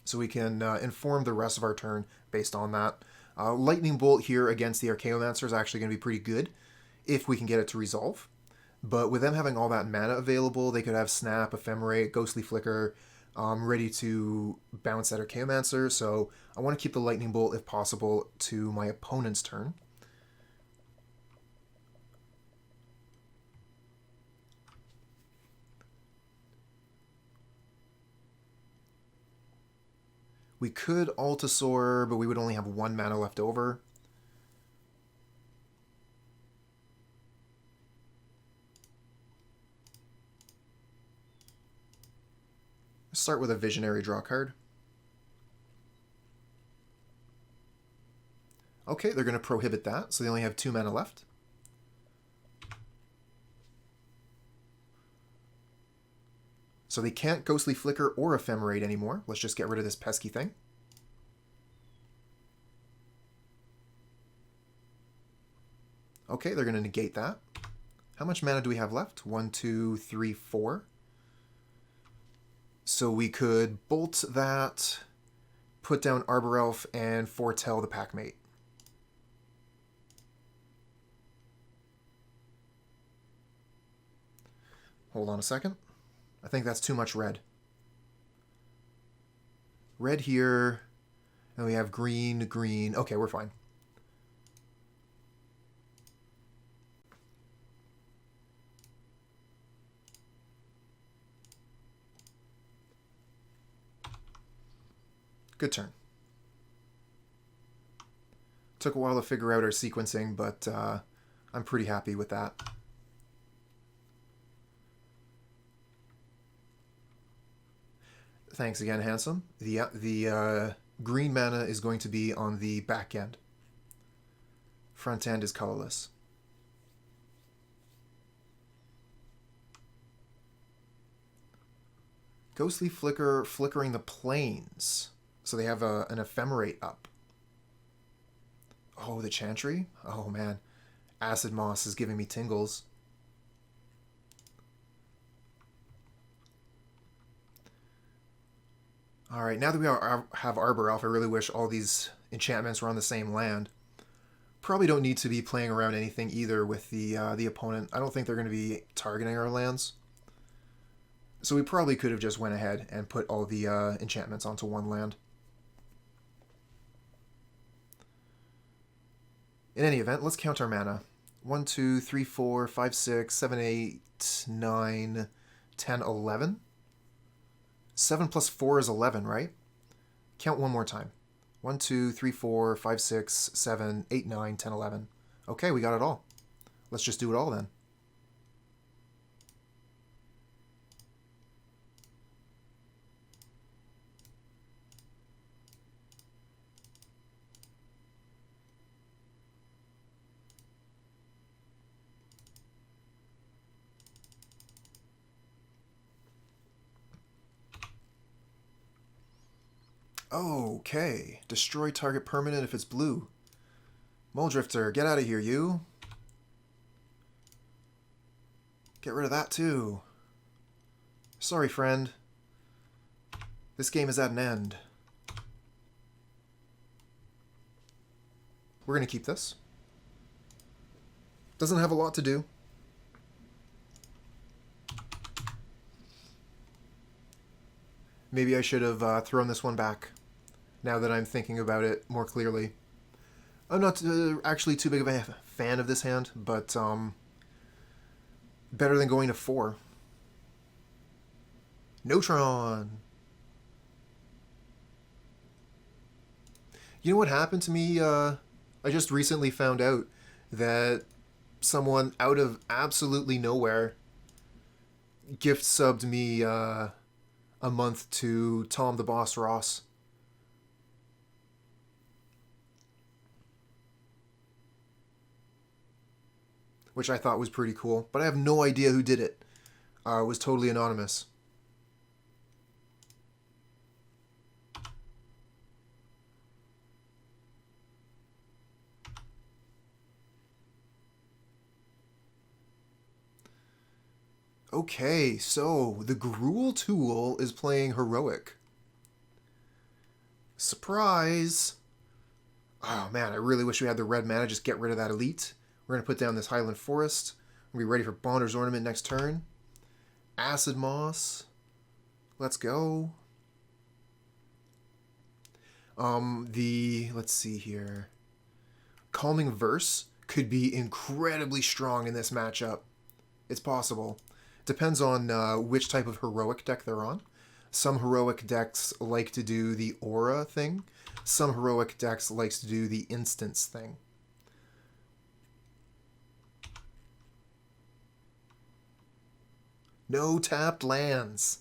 So we can inform the rest of our turn based on that. Lightning Bolt here against the Archaeomancer is actually going to be pretty good if we can get it to resolve. But with them having all that mana available, they could have Snap, Ephemerate, Ghostly Flicker, ready to bounce that Archaeomancer. So I want to keep the Lightning Bolt, if possible, to my opponent's turn. We could Altisaur, but we would only have 1 mana left over. Let's start with a Visionary draw card. Okay, they're going to prohibit that, so they only have 2 mana left. So they can't Ghostly Flicker or Ephemerate anymore. Let's just get rid of this pesky thing. Okay, they're going to negate that. How much mana do we have left? 1, 2, 3, 4. So we could bolt that, put down Arbor Elf, and foretell the Packmate. Hold on a second. I think that's too much red. Red here, and we have green, green. Okay, we're fine. Good turn. Took a while to figure out our sequencing, but I'm pretty happy with that. Thanks again, Handsome. The green mana is going to be on the back end. Front end is colorless. Ghostly Flicker flickering the plains. So they have an Ephemerate up. Oh, the Chantry? Oh, man. Acid-Moss is giving me tingles. Alright, now that we have Arbor Elf, I really wish all these enchantments were on the same land. Probably don't need to be playing around anything either with the opponent. I don't think they're going to be targeting our lands. So we probably could have just went ahead and put all the enchantments onto one land. In any event, let's count our mana. 1, 2, 3, 4, 5, 6, 7, 8, 9, 10, 11. 7 plus 4 is 11, right? Count one more time. 1, 2, 3, 4, 5, 6, 7, 8, 9, 10, 11. Okay, we got it all. Let's just do it all then. Okay. Destroy target permanent if it's blue. Muldrifter, get out of here, you. Get rid of that, too. Sorry, friend. This game is at an end. We're going to keep this. Doesn't have a lot to do. Maybe I should have thrown this one back, now that I'm thinking about it more clearly. I'm not actually too big of a fan of this hand, but better than going to 4. Neutron! You know what happened to me? I just recently found out that someone out of absolutely nowhere gift subbed me a month to Tom the Boss Ross. Which I thought was pretty cool, but I have no idea who did it. It was totally anonymous. Okay, so the Gruul tool is playing Heroic. Surprise! Oh man, I really wish we had the red mana. Just get rid of that elite. We're going to put down this Highland Forest. We'll be ready for Bonder's Ornament next turn. Acid-Moss. Let's go. Let's see here. Calming Verse could be incredibly strong in this matchup. It's possible. Depends on which type of heroic deck they're on. Some heroic decks like to do the aura thing. Some heroic decks likes to do the instance thing. No tapped lands.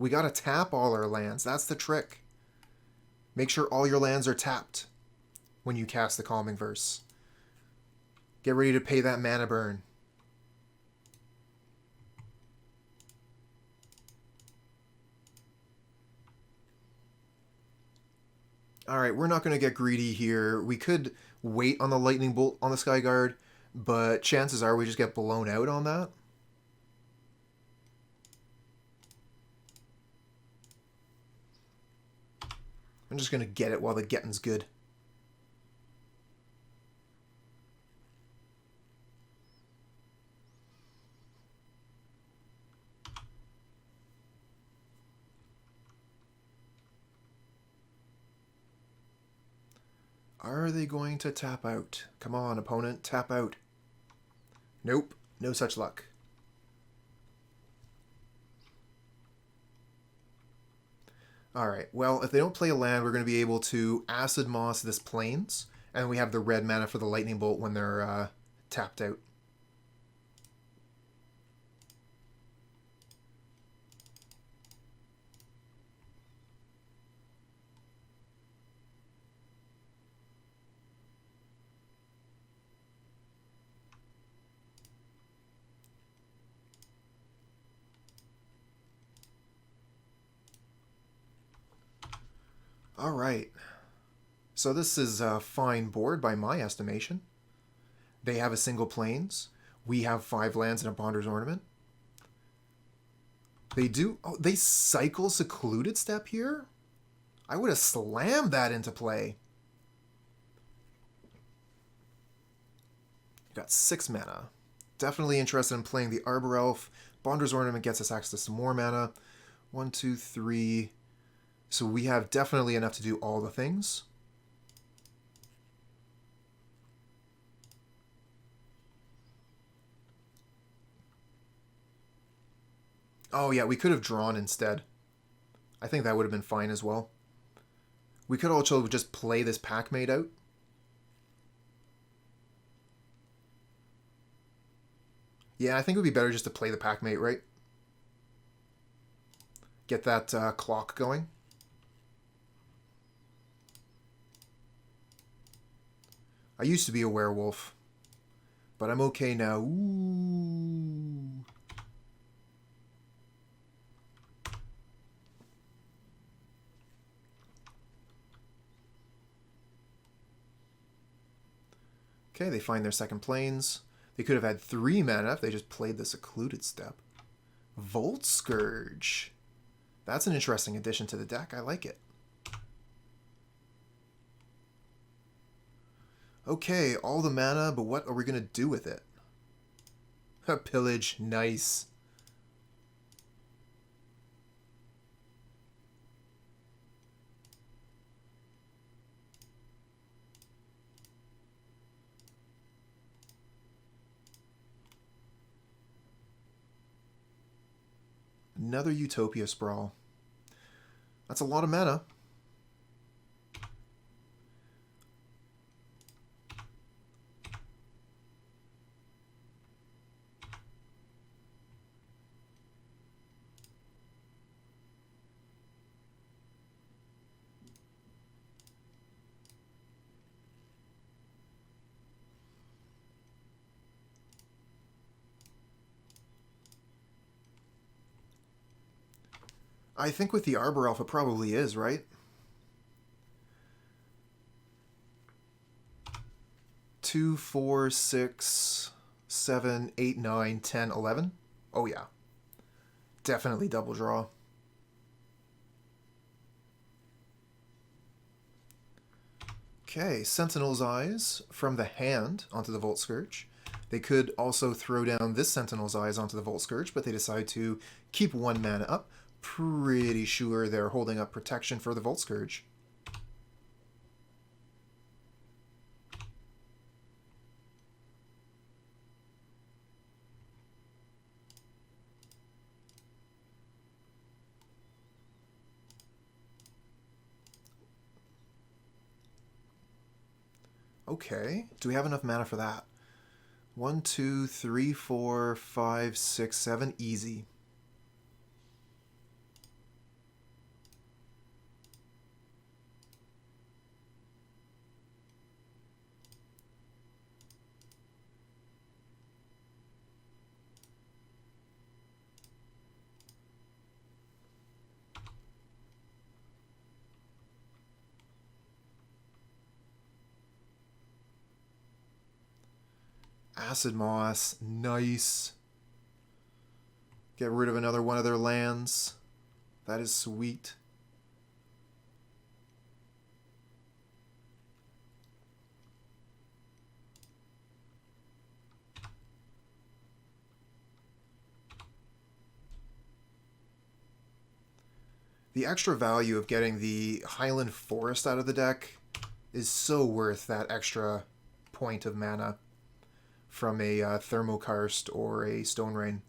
We gotta tap all our lands. That's the trick. Make sure all your lands are tapped when you cast the Calming Verse. Get ready to pay that mana burn. Alright, we're not going to get greedy here. We could wait on the Lightning Bolt on the Skyguard, but chances are we just get blown out on that. I'm just going to get it while the getting's good. Are they going to tap out? Come on, opponent, tap out. Nope, no such luck. Alright, well, if they don't play a land, we're going to be able to Acid-Moss this Plains, and we have the red mana for the Lightning Bolt when they're tapped out. Alright, so this is a fine board by my estimation. They have a single Plains. We have 5 lands and a Bonder's Ornament. They do... Oh, they cycle Secluded Step here? I would have slammed that into play. Got 6 mana. Definitely interested in playing the Arbor Elf. Bonder's Ornament gets us access to some more mana. 1, 2, 3... So we have definitely enough to do all the things. Oh yeah, we could have drawn instead. I think that would have been fine as well. We could also just play this Packmate out. Yeah, I think it would be better just to play the Packmate, right? Get that clock going. I used to be a werewolf, but I'm okay now. Ooh. Okay, they find their second Plains. They could have had 3 mana if they just played the Secluded Step. Volt Scourge. That's an interesting addition to the deck. I like it. Okay, all the mana, but what are we going to do with it? Pillage, nice. Another Utopia Sprawl. That's a lot of mana. I think with the Arbor Elf it probably is, right? 2, 4, 6, 7, 8, 9, 10, 11. Oh yeah. Definitely double draw. Okay, Sentinel's Eyes from the hand onto the Volt Scourge. They could also throw down this Sentinel's Eyes onto the Volt Scourge, but they decide to keep 1 mana up. Pretty sure they're holding up protection for the Volt Scourge. Okay, do we have enough mana for that? 1, 2, 3, 4, 5, 6, 7, easy. Acid-Moss, nice. Get rid of another one of their lands. That is sweet. The extra value of getting the Highland Forest out of the deck is so worth that extra point of mana from a Thermokarst or a Stone Rain.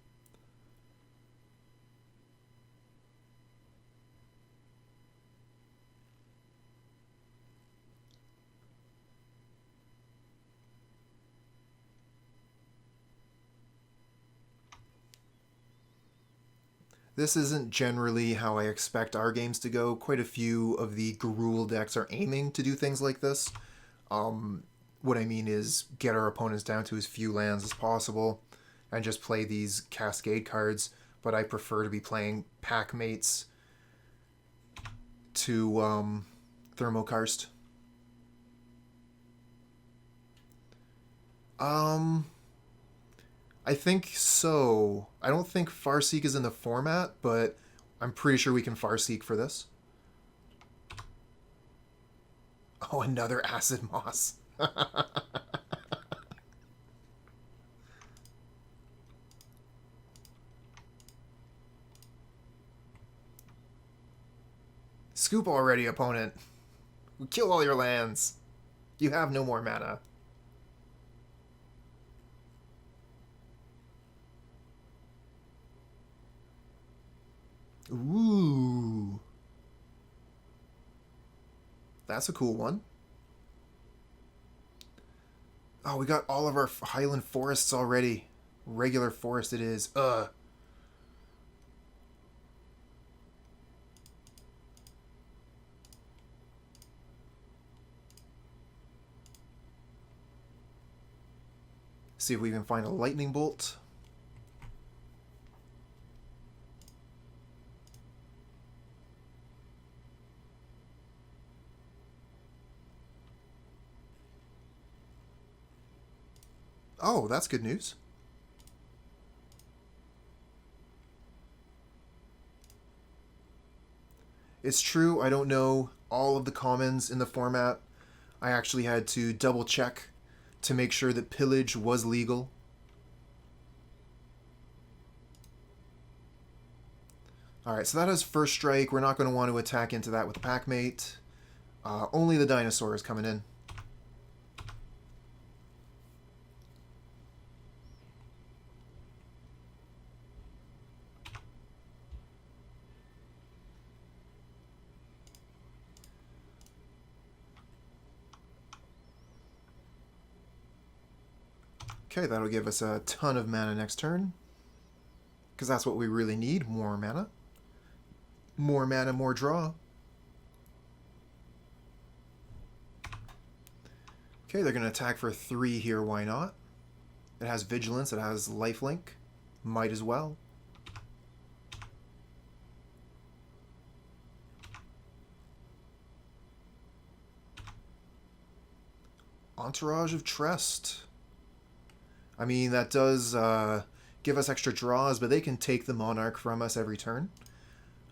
This isn't generally how I expect our games to go. Quite a few of the Gruul decks are aiming to do things like this. What I mean is get our opponents down to as few lands as possible and just play these Cascade cards, but I prefer to be playing Packmates to Thermokarst. I think so. I don't think Farseek is in the format, but I'm pretty sure we can Farseek for this. Oh, another Acid-Moss. Scoop already, opponent. We kill all your lands. You have no more mana. Ooh. That's a cool one. Oh, we got all of our Highland Forests already. Regular forest it is. See if we can find a lightning bolt. Oh, that's good news. It's true, I don't know all of the commons in the format. I actually had to double check to make sure that Pillage was legal. Alright, so that has first strike. We're not going to want to attack into that with the Packmate. Only the dinosaur is coming in. Okay, that'll give us a ton of mana next turn. Because that's what we really need, more mana. More mana, more draw. Okay, they're going to attack for 3 here, why not? It has Vigilance, it has Lifelink. Might as well. Entourage of Trest. I mean, that does give us extra draws, but they can take the Monarch from us every turn.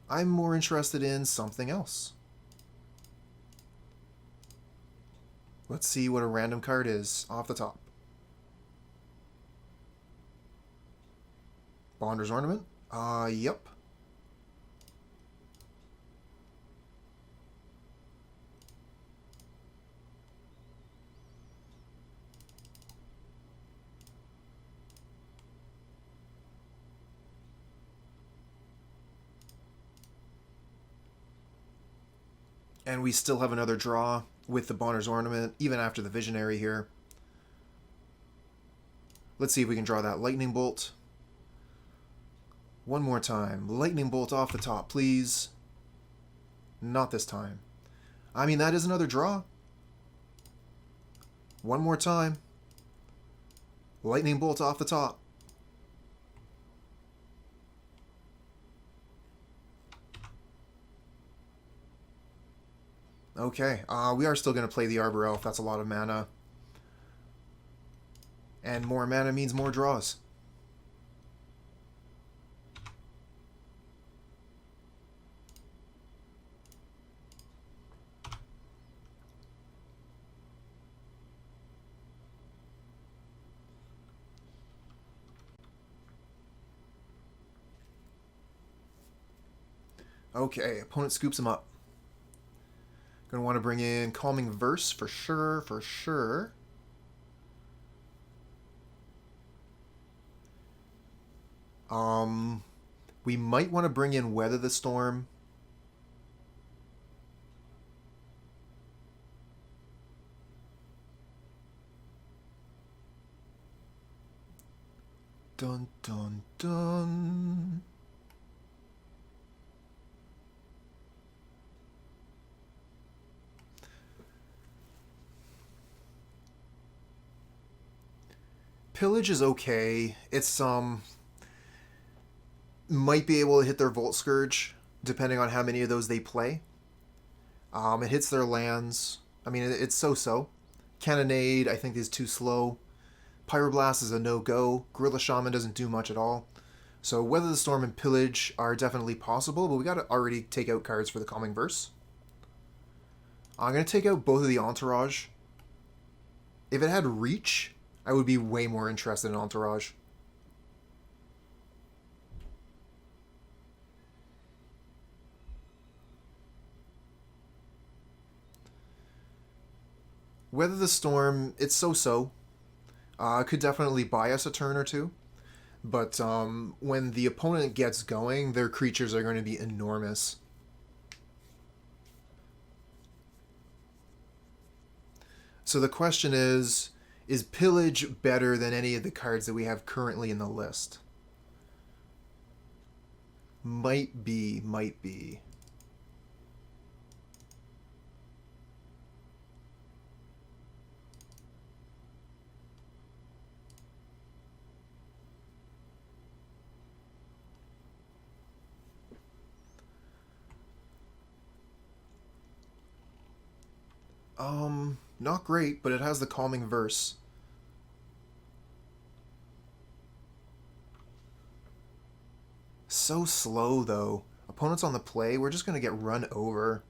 I'm more interested in something else. Let's see what a random card is off the top. Bonder's Ornament? Yep. And we still have another draw with the Bonder's Ornament, even after the Visionary here. Let's see if we can draw that Lightning Bolt. One more time. Lightning Bolt off the top, please. Not this time. I mean, that is another draw. One more time. Lightning Bolt off the top. Okay, we are still going to play the Arbor Elf. That's a lot of mana. And more mana means more draws. Okay, opponent scoops him up. Gonna want to bring in Calming Verse for sure, for sure. We might want to bring in Weather the Storm. Dun dun dun. Pillage is okay. It's might be able to hit their Volt Scourge depending on how many of those they play. It hits their lands. I mean, it's so-so. Cannonade, I think, is too slow. Pyroblast is a no-go. Gorilla Shaman doesn't do much at all. So Weather the Storm and Pillage are definitely possible, but we got to already take out cards for the Calming Verse. I'm going to take out both of the Entourage. If it had Reach, I would be way more interested in Entourage. Weather the Storm, it's so-so. Could definitely buy us a turn or two. But when the opponent gets going, their creatures are going to be enormous. So the question is Pillage better than any of the cards that we have currently in the list? Might be, might be. Not great, but it has the Calming Verse. So slow, though. Opponents on the play, we're just going to get run over.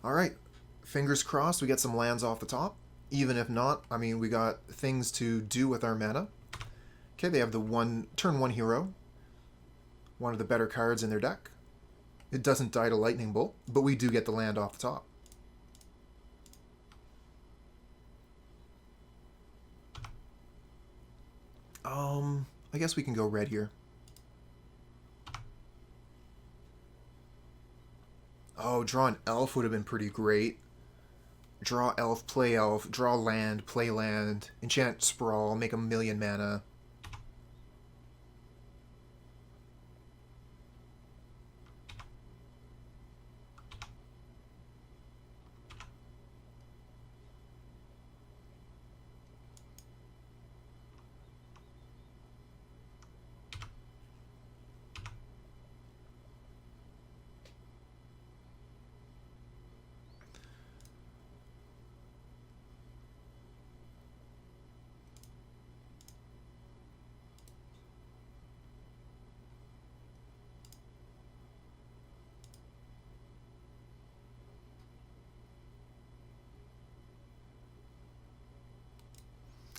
Alright, fingers crossed we get some lands off the top. Even if not, I mean, we got things to do with our mana. Okay, they have the turn 1 hero. One of the better cards in their deck. It doesn't die to Lightning Bolt, but we do get the land off the top. I guess we can go red here. Oh, draw an elf would have been pretty great. Draw elf, draw land, play land, enchant Sprawl, make a million mana.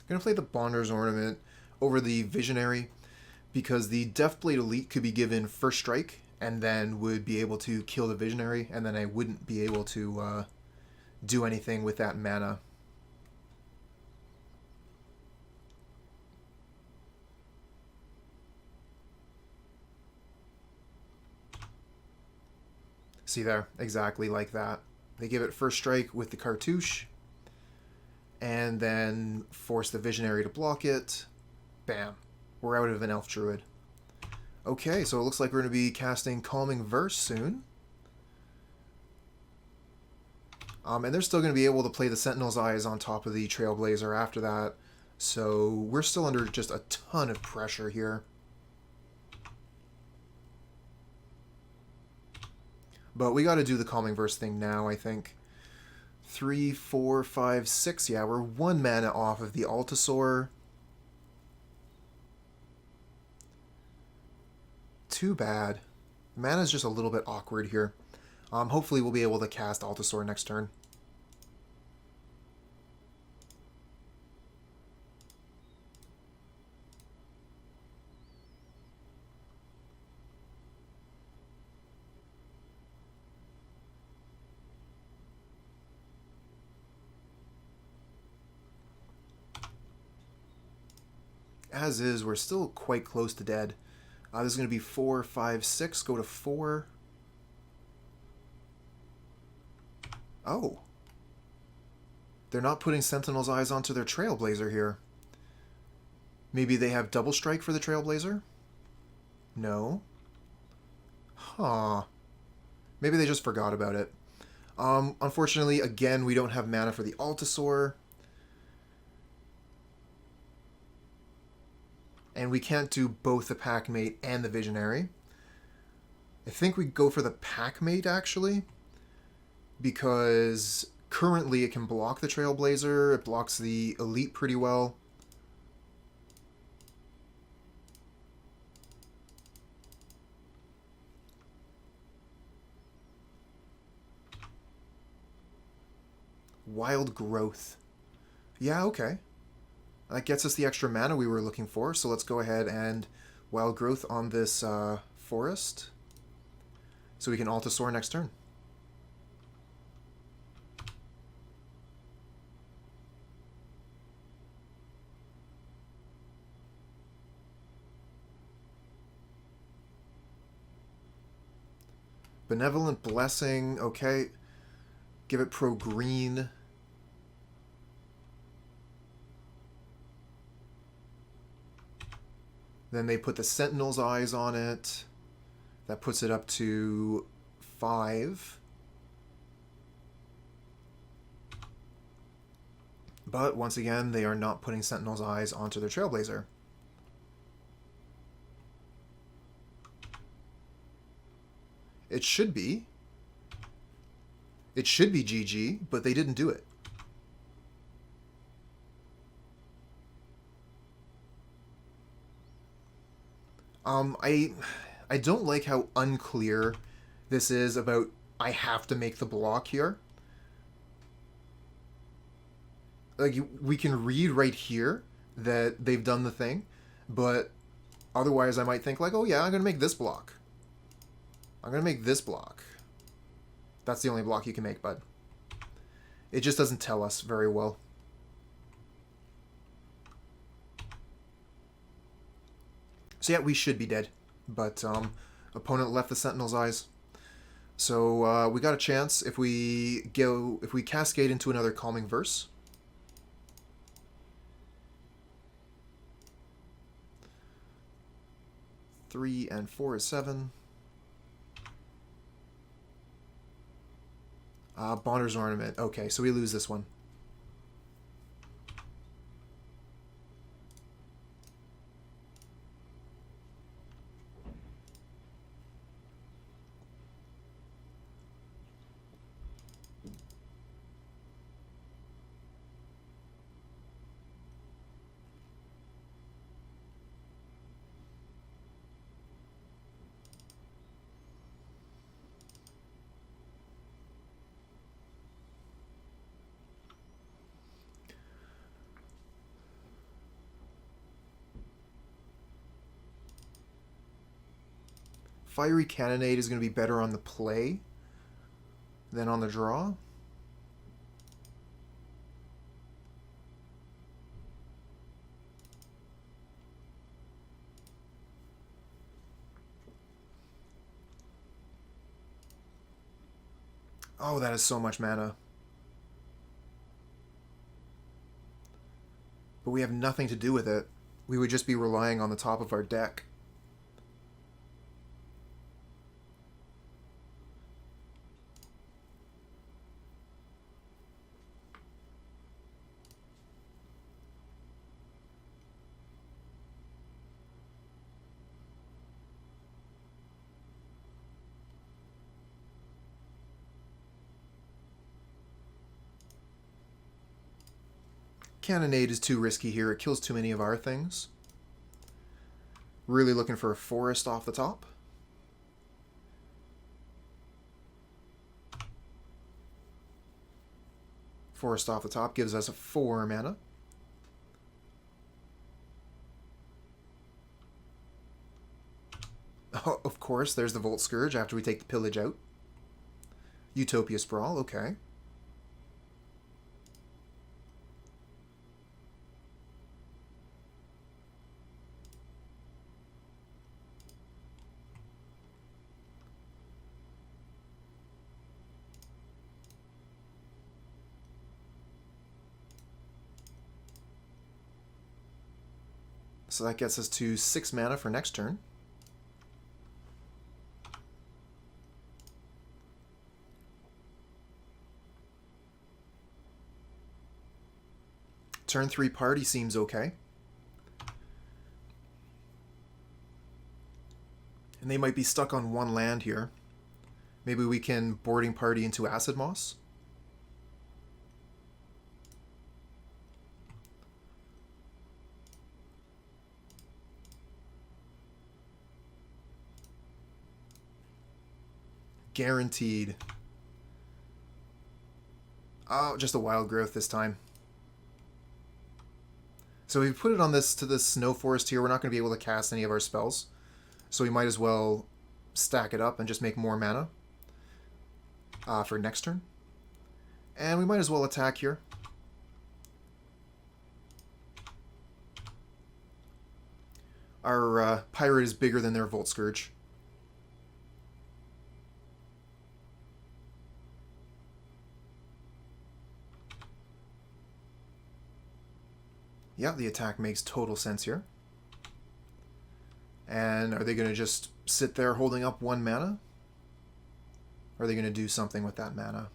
Gonna play the Bonder's Ornament over the Visionary because the Deathblade Elite could be given first strike and then would be able to kill the Visionary, and then I wouldn't be able to do anything with that mana. See there, exactly like that. They give it first strike with the Cartouche, and then force the Visionary to block it. Bam. We're out of an Elf Druid. Okay, so it looks like we're going to be casting Calming Verse soon. And they're still going to be able to play the Sentinel's Eyes on top of the Trailblazer after that. So we're still under just a ton of pressure here. But we got to do the Calming Verse thing now, I think. 3, 4, 5, 6. Yeah, we're 1 mana off of the Altisaur. Too bad. Mana's just a little bit awkward here. Hopefully we'll be able to cast Altisaur next turn. As is, we're still quite close to dead. This is going to be 4, 5, 6. Go to 4. Oh. They're not putting Sentinel's Eyes onto their Trailblazer here. Maybe they have double strike for the Trailblazer? No. Huh. Maybe they just forgot about it. Unfortunately, again, we don't have mana for the Altisaur. And we can't do both the Packmate and the Visionary. I think we go for the Packmate, actually. Because currently it can block the Trailblazer. It blocks the Elite pretty well. Wild Growth. Yeah, okay. That gets us the extra mana we were looking for, so let's go ahead and Wild Growth on this forest. So we can Altisaur next turn. Benevolent Blessing, okay. Give it pro green. Then they put the Sentinel's Eyes on it. That puts it up to 5. But once again, they are not putting Sentinel's Eyes onto their Trailblazer. It should be. It should be GG, but they didn't do it. I don't like how unclear this is about I have to make the block here. Like, we can read right here that they've done the thing, but otherwise I might think like, oh yeah, I'm going to make this block. I'm going to make this block. That's the only block you can make, bud. It just doesn't tell us very well. So yeah, we should be dead, but opponent left the Sentinel's Eyes. So we got a chance if we Cascade into another Calming Verse. Three and 4 is 7. Bonder's Ornament. Okay, so we lose this one. Fiery Cannonade is going to be better on the play than on the draw. Oh, that is so much mana. But we have nothing to do with it. We would just be relying on the top of our deck. Cannonade is too risky here. It kills too many of our things. Really looking for a forest off the top. Forest off the top gives us a 4 mana. Oh, of course, there's the Volt Scourge after we take the Pillage out. Utopia Sprawl, okay. So that gets us to 6 mana for next turn. Turn 3 party seems okay. And they might be stuck on one land here. Maybe we can boarding party into Acid-Moss. Guaranteed. Oh, just a wild growth this time. So we put it on this to the snow forest here. We're not going to be able to cast any of our spells. So we might as well stack it up and just make more mana for next turn. And we might as well attack here. Our pirate is bigger than their Volt Scourge. Yeah, the attack makes total sense here. And are they going to just sit there holding up 1 mana? Or are they going to do something with that mana?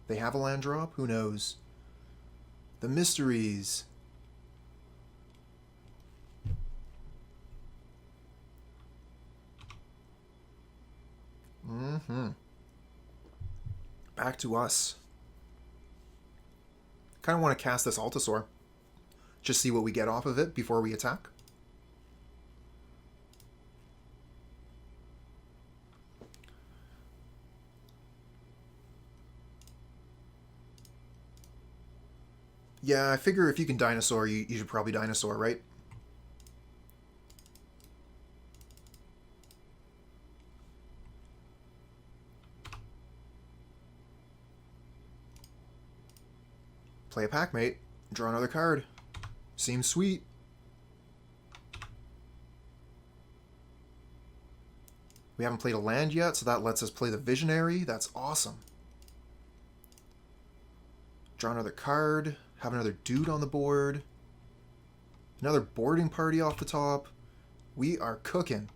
They have a land drop? Who knows? The mysteries. Back to us. Kind of want to cast this Altisaur. Just see what we get off of it before we attack. Yeah, I figure if you can dinosaur, you should probably dinosaur, right? Play a Packmate. Draw another card. Seems sweet. We haven't played a land yet, so that lets us play the Visionary. That's awesome. Draw another card. Have another dude on the board. Another boarding party off the top. We are cooking.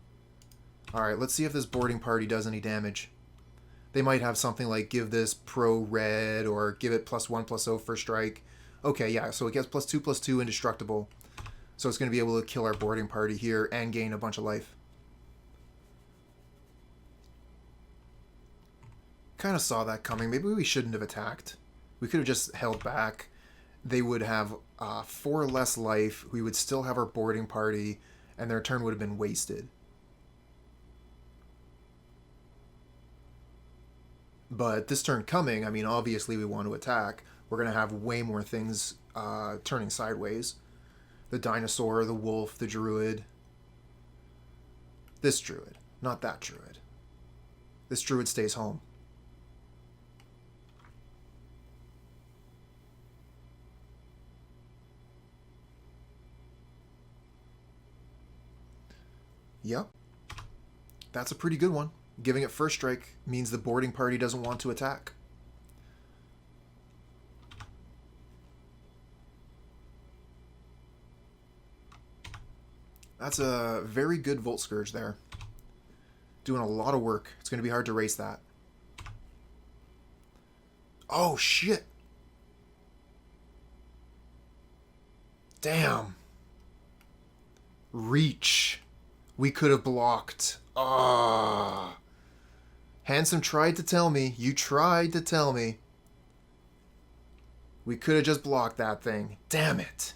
Alright, let's see if this boarding party does any damage. They might have something like give this pro red or give it +1/+0 for strike. Okay, yeah, so it gets +2/+2 indestructible. So it's going to be able to kill our boarding party here and gain a bunch of life. Kind of saw that coming. Maybe we shouldn't have attacked. We could have just held back. They would have 4 less life. We would still have our boarding party, and their turn would have been wasted. But this turn coming, I mean, obviously we want to attack. We're going to have way more things turning sideways. The dinosaur, the wolf, the druid. This druid, not that druid. This druid stays home. Yep. That's a pretty good one. Giving it first strike means the boarding party doesn't want to attack. That's a very good Volt Scourge there. Doing a lot of work. It's going to be hard to race that. Oh, shit. Damn. Reach. We could have blocked. Ah. Handsome tried to tell me. You tried to tell me. We could have just blocked that thing. Damn it.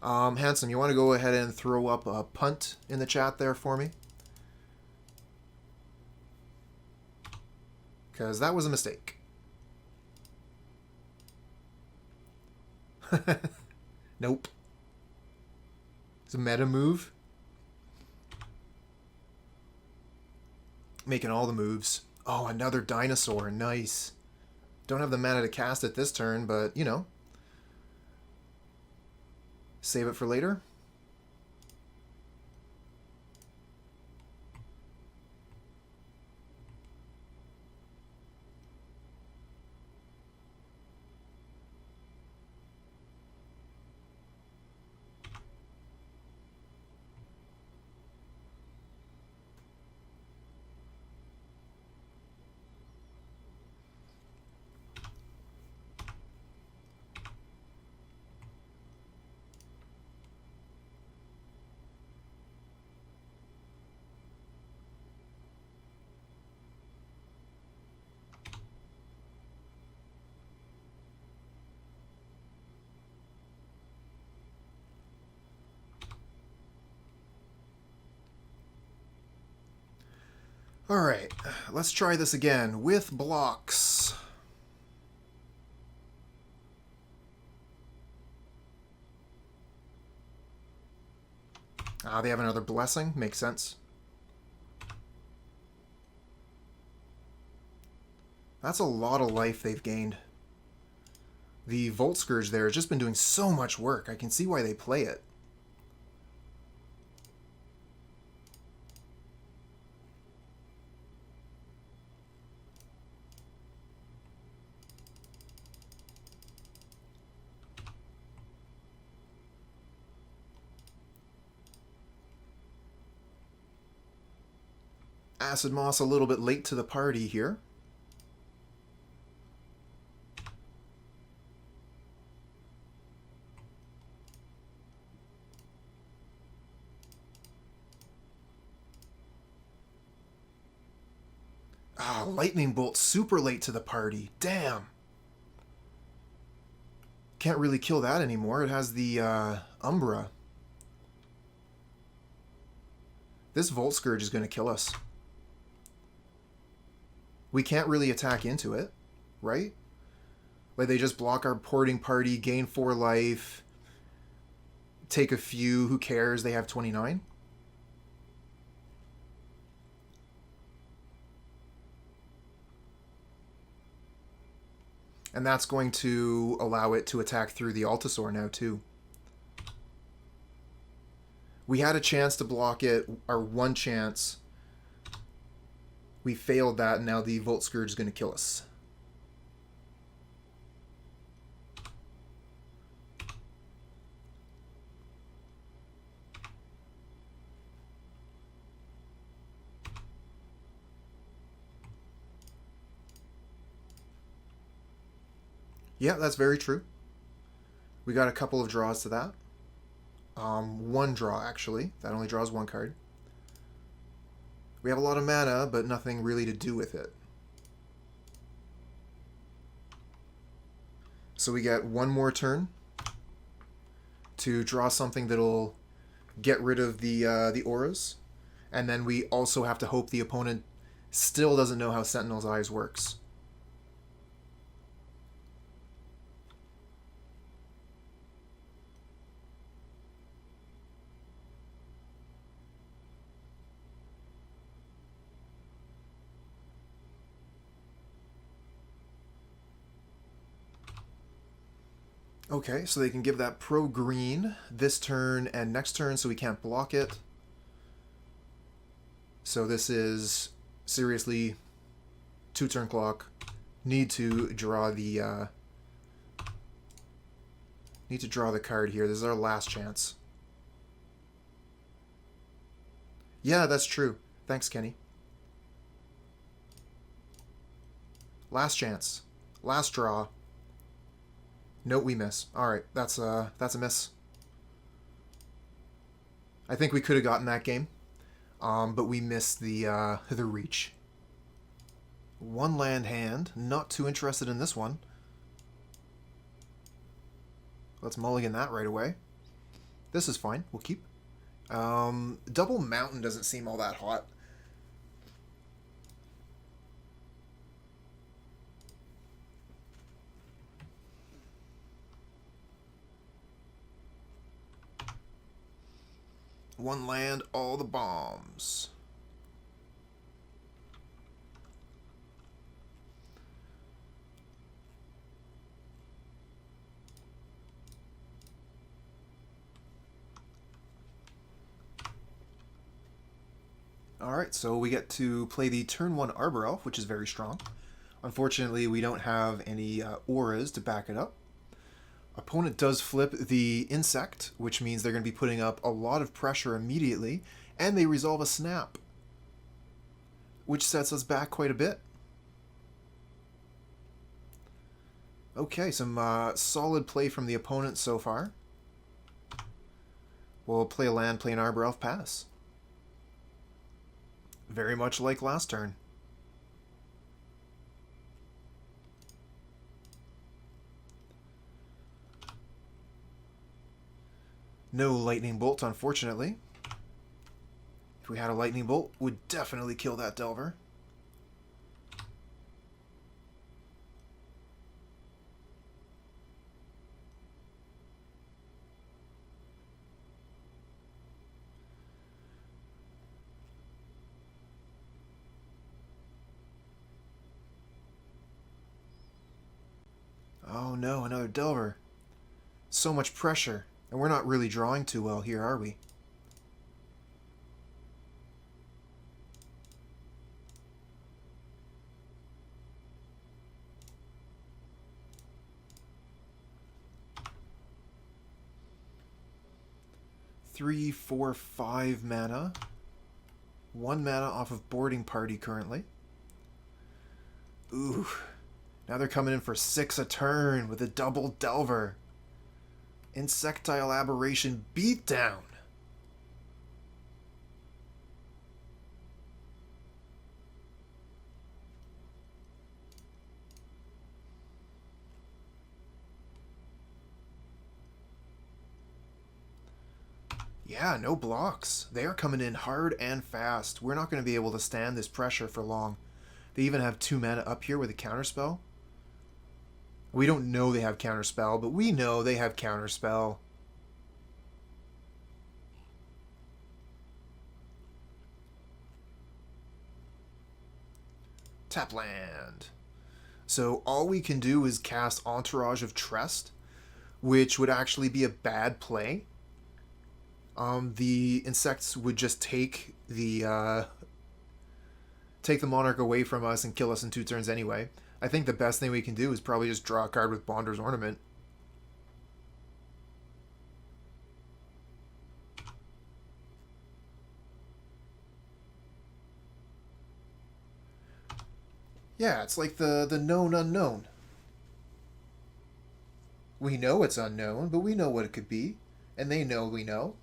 Handsome, you want to go ahead and throw up a punt in the chat there for me? Because that was a mistake. Nope. It's a meta move. Making all the moves. Oh, another dinosaur. Nice. Don't have the mana to cast it this turn, but, you know. Save it for later. Alright, let's try this again with blocks. Ah, they have another blessing. Makes sense. That's a lot of life they've gained. The Volt Scourge there has just been doing so much work. I can see why they play it. Acid-Moss a little bit late to the party here. Ah, Lightning Bolt super late to the party. Damn. Can't really kill that anymore. It has the Umbra. This Volt Scourge is going to kill us. We can't really attack into it, right? Like, they just block our boarding party, gain 4 life, take a few, who cares? They have 29. And that's going to allow it to attack through the Altisaur now, too. We had a chance to block it, our one chance. We failed that, and now the Volt Scourge is going to kill us. Yeah, that's very true. We got a couple of draws to that. One draw, actually. That only draws one card. We have a lot of mana, but nothing really to do with it. So we get one more turn to draw something that'll get rid of the auras. And then we also have to hope the opponent still doesn't know how Sentinel's Eyes works. Okay, so they can give that pro green this turn and next turn, so we can't block it. So this is seriously 2-turn clock. Need to draw the card here. This is our last chance. Yeah, that's true. Thanks, Kenny. Last chance. Last draw. Nope, we miss. Alright, that's a miss. I think we could have gotten that game. But we missed the reach. One land hand. Not too interested in this one. Let's mulligan that right away. This is fine. We'll keep. Double Mountain doesn't seem all that hot. One land, all the bombs. Alright, so we get to play the turn 1 Arbor Elf, which is very strong. Unfortunately, we don't have any auras to back it up. Opponent does flip the insect, which means they're going to be putting up a lot of pressure immediately, and they resolve a snap, which sets us back quite a bit. Okay, some solid play from the opponent so far. We'll play a land, play an Arbor Elf, pass. Very much like last turn. No lightning bolt, unfortunately. If we had a lightning bolt, would definitely kill that Delver. Oh no, another Delver. So much pressure. And we're not really drawing too well here, are we? Three, 4, 5 mana. 1 mana off of Boarding Party currently. Ooh. Now they're coming in for 6 a turn with a double Delver. Insectile Aberration Beatdown. Yeah, no blocks. They are coming in hard and fast. We're not going to be able to stand this pressure for long. They even have 2 mana up here with a counterspell. We don't know they have counterspell, but we know they have counterspell. Tap land. So all we can do is cast Entourage of Trest, which would actually be a bad play. The insects would just take the monarch away from us and kill us in 2 turns anyway. I think the best thing we can do is probably just draw a card with Bonder's Ornament. Yeah, it's like the known unknown. We know it's unknown, but we know what it could be. And they know we know.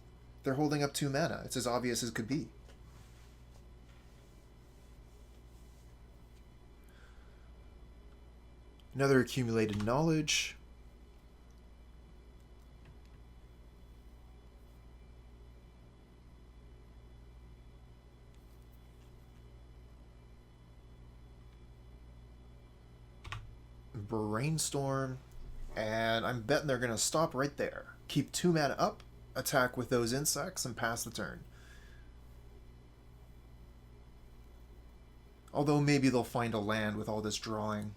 They're holding up 2 mana. It's as obvious as could be. Another accumulated knowledge. Brainstorm. And I'm betting they're going to stop right there. Keep 2 mana up, attack with those insects, and pass the turn. Although maybe they'll find a land with all this drawing.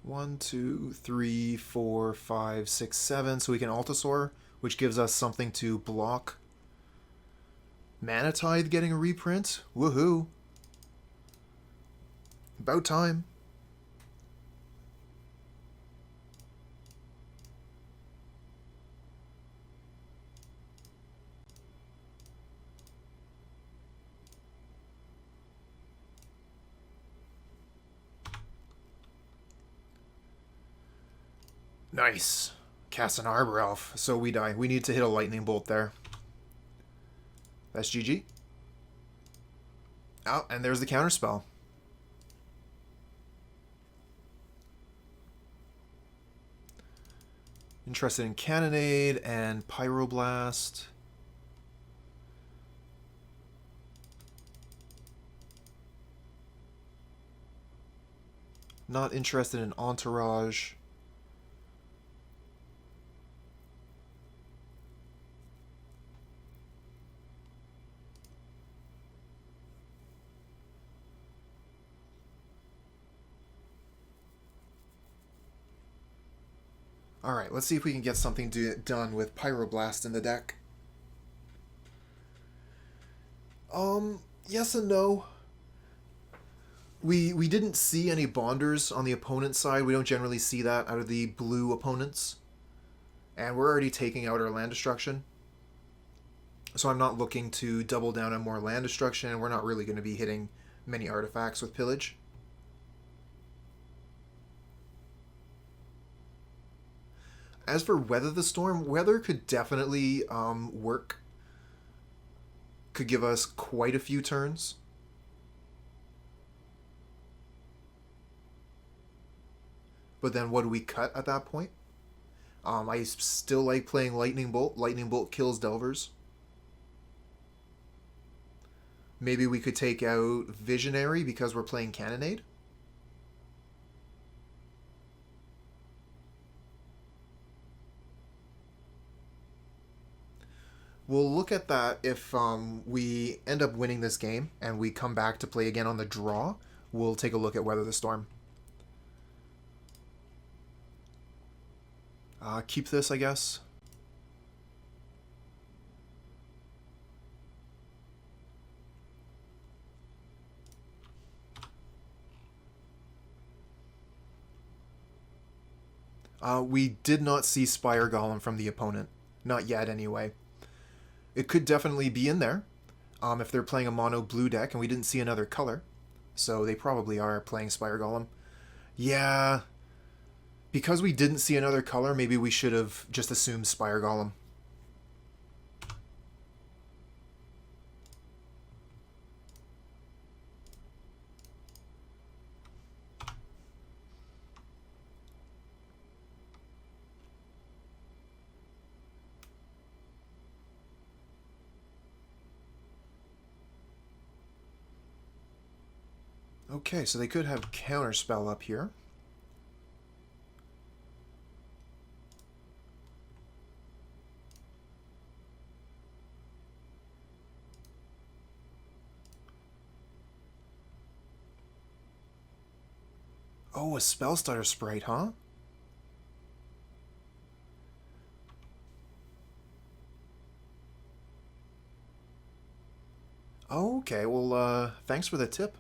1, 2, 3, 4, 5, 6, 7. So we can Altisaur, which gives us something to block Mana Tithe getting a reprint. Woohoo! About time. Nice. Cast an Arbor Elf, so we die. We need to hit a lightning bolt there. That's GG. Oh, and there's the counterspell. Interested in Cannonade and Pyroblast. Not interested in Entourage. Alright, let's see if we can get something done with Pyroblast in the deck. Yes and no. We didn't see any Bonders on the opponent's side. We don't generally see that out of the blue opponents. And we're already taking out our land destruction. So I'm not looking to double down on more land destruction, and we're not really going to be hitting many artifacts with Pillage. As for Weather the Storm, Weather could definitely work. Could give us quite a few turns. But then what do we cut at that point? I still like playing Lightning Bolt. Lightning Bolt kills Delvers. Maybe we could take out Visionary because we're playing Cannonade. We'll look at that if we end up winning this game and we come back to play again on the draw. We'll take a look at Weather the Storm. Keep this, I guess. We did not see Spire Golem from the opponent. Not yet, anyway. It could definitely be in there if they're playing a mono blue deck and we didn't see another color. So they probably are playing Spire Golem. Yeah. Because we didn't see another color, maybe we should have just assumed Spire Golem. Okay, so they could have Counterspell up here. Oh, a Spellstutter Sprite, huh? Oh, okay, well, thanks for the tip.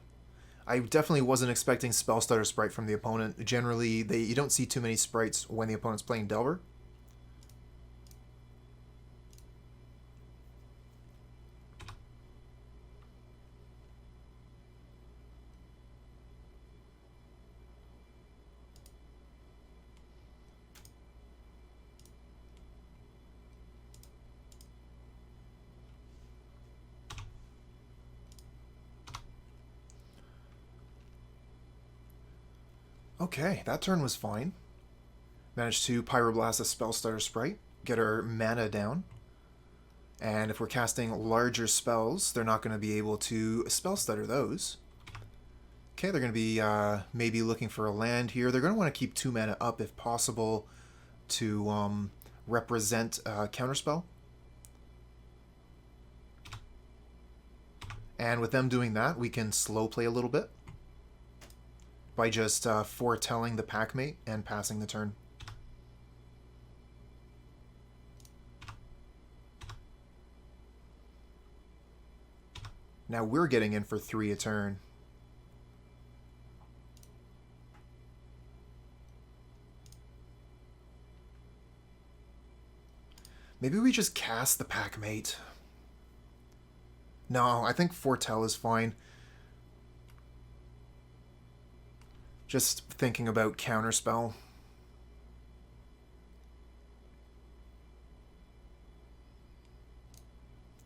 I definitely wasn't expecting Spellstutter Sprite from the opponent. Generally, you don't see too many sprites when the opponent's playing Delver. Okay, that turn was fine. Managed to Pyroblast a Spellstutter Sprite, get our mana down. And if we're casting larger spells, they're not going to be able to Spellstutter those. Okay, they're going to be maybe looking for a land here. They're going to want to keep 2 mana up if possible to represent Counterspell. And with them doing that, we can slow play a little bit. by just foretelling the Packmate and passing the turn. Now we're getting in for 3 a turn. Maybe we just cast the Packmate. No, I think foretell is fine. Just thinking about counterspell.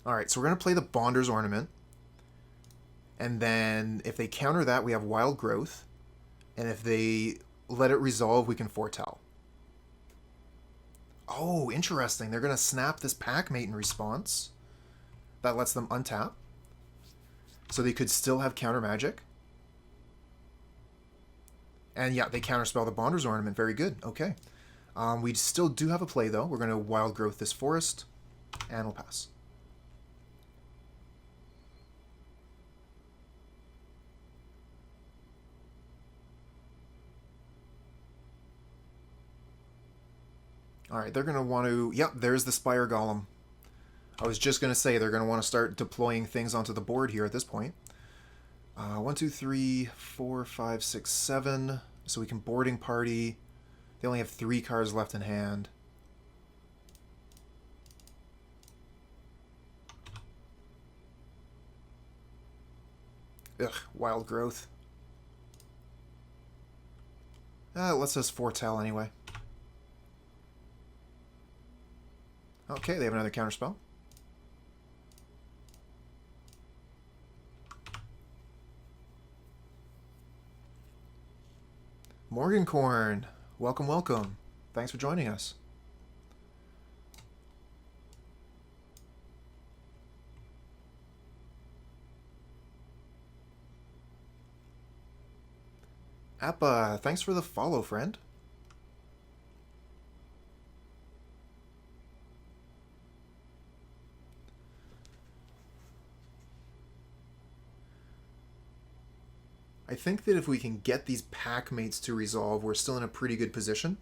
Alright, so we're going to play the Bonder's Ornament. And then if they counter that, we have Wild Growth. And if they let it resolve, we can foretell. Oh, interesting. They're going to snap this Packmate in response. That lets them untap. So they could still have counter magic. And yeah, they counterspell the Bonder's Ornament. Very good. Okay. We still do have a play, though. We're going to Wild Growth this forest. And we'll pass. Alright, they're going to want to... Yep, there's the Spire Golem. I was just going to say they're going to want to start deploying things onto the board here at this point. 1, 2, 3, 4, 5, 6, 7. So we can Boarding Party. They only have 3 cards left in hand. Ugh, Wild Growth. Let's just foretell anyway. Okay, they have another counterspell. Morgancorn, welcome, welcome. Thanks for joining us. Appa, thanks for the follow, friend. I think that if we can get these Packmates to resolve, we're still in a pretty good position.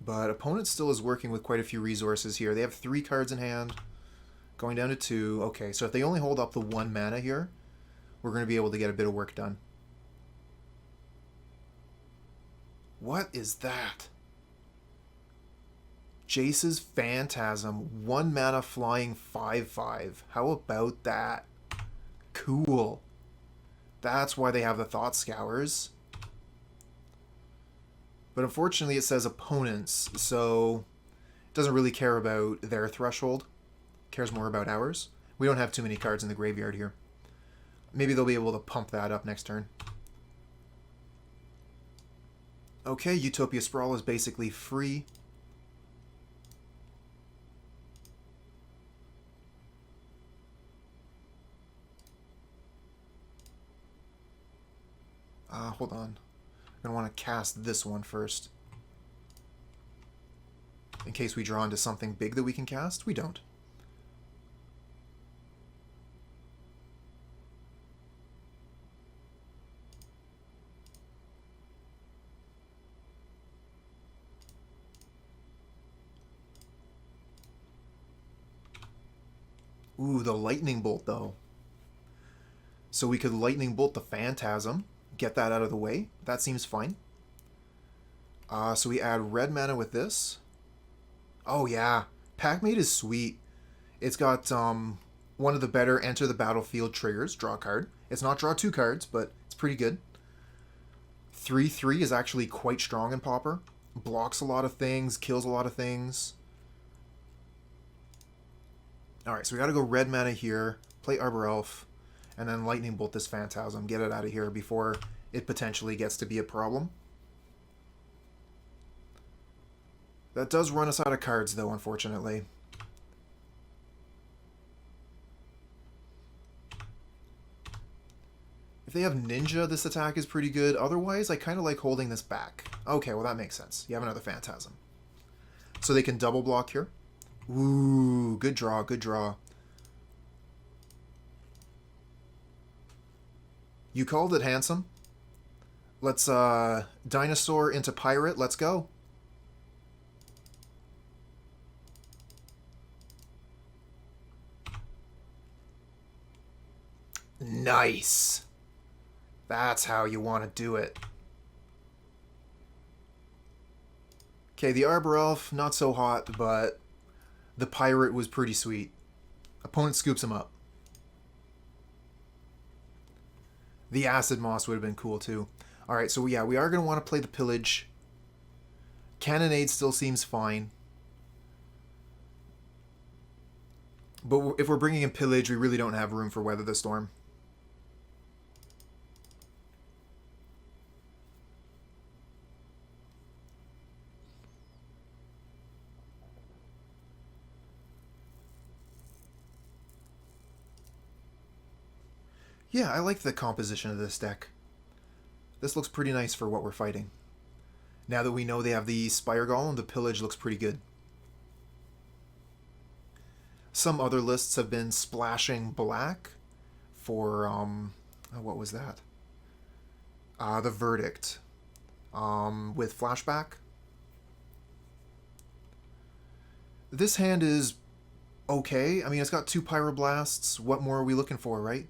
But opponent still is working with quite a few resources here. They have 3 cards in hand, going down to 2. Okay, so if they only hold up the 1 mana here, we're going to be able to get a bit of work done. What is that? Jace's Phantasm, 1 mana flying 5/5. How about that? Cool. That's why they have the Thought Scours. But unfortunately it says opponents, so it doesn't really care about their threshold. It cares more about ours. We don't have too many cards in the graveyard here. Maybe they'll be able to pump that up next turn. Okay, Utopia Sprawl is basically free. Hold on. I'm going to want to cast this one first. In case we draw into something big that we can cast. We don't. Ooh, the Lightning Bolt, though. So we could Lightning Bolt the Phantasm. Get that out of the way. That seems fine. So we add red mana with this. Oh yeah, Packmate is sweet. It's got one of the better enter the battlefield triggers. Draw a card. It's not draw 2 cards, but it's pretty good. 3/3 is actually quite strong in Pauper. Blocks a lot of things, kills a lot of things. Alright, so we gotta go red mana here, play Arbor Elf, and then Lightning Bolt this Phantasm. Get it out of here before it potentially gets to be a problem. That does run us out of cards, though, unfortunately. If they have Ninja, this attack is pretty good. Otherwise, I kind of like holding this back. Okay, well that makes sense. You have another Phantasm. So they can double block here. Ooh, good draw, good draw. You called it, handsome. Let's, dinosaur into pirate. Let's go. Nice. That's how you want to do it. Okay, the Arbor Elf, not so hot, but the pirate was pretty sweet. Opponent scoops him up. The Acid-Moss would have been cool, too. Alright, so yeah, we are going to want to play the Pillage. Cannonade still seems fine. But if we're bringing in Pillage, we really don't have room for Weather the Storm. Yeah, I like the composition of this deck. This looks pretty nice for what we're fighting. Now that we know they have the Spire Golem, the Pillage looks pretty good. Some other lists have been splashing black for, what was that? The Verdict. With Flashback. This hand is okay. I mean, it's got 2 Pyroblasts. What more are we looking for, right?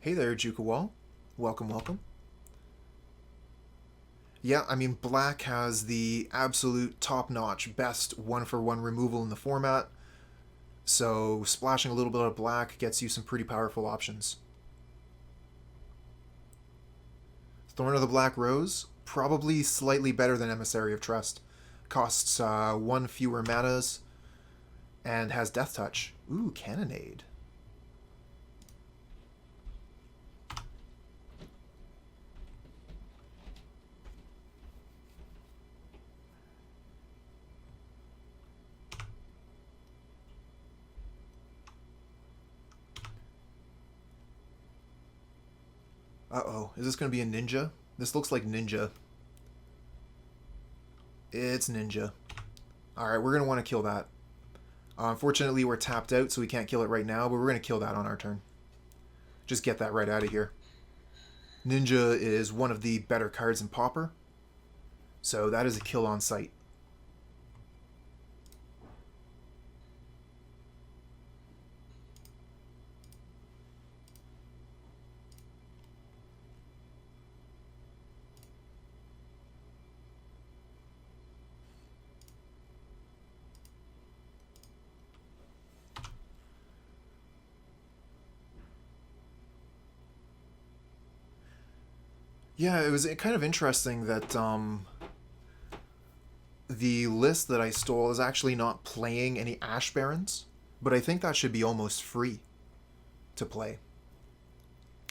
Hey there, Jukawa. Welcome, welcome. Yeah, I mean, black has the absolute top-notch, best one-for-one removal in the format. So splashing a little bit of black gets you some pretty powerful options. Thorn of the Black Rose, probably slightly better than Emissary of Trest. Costs 1 fewer manas and has Death Touch. Ooh, Cannonade. Uh-oh, is this going to be a ninja? This looks like ninja. It's ninja. Alright, we're going to want to kill that. Unfortunately, we're tapped out, so we can't kill it right now, but we're going to kill that on our turn. Just get that right out of here. Ninja is one of the better cards in Pauper, so that is a kill on sight. Yeah, it was kind of interesting that the list that I stole is actually not playing any Ash Barons, but I think that should be almost free to play.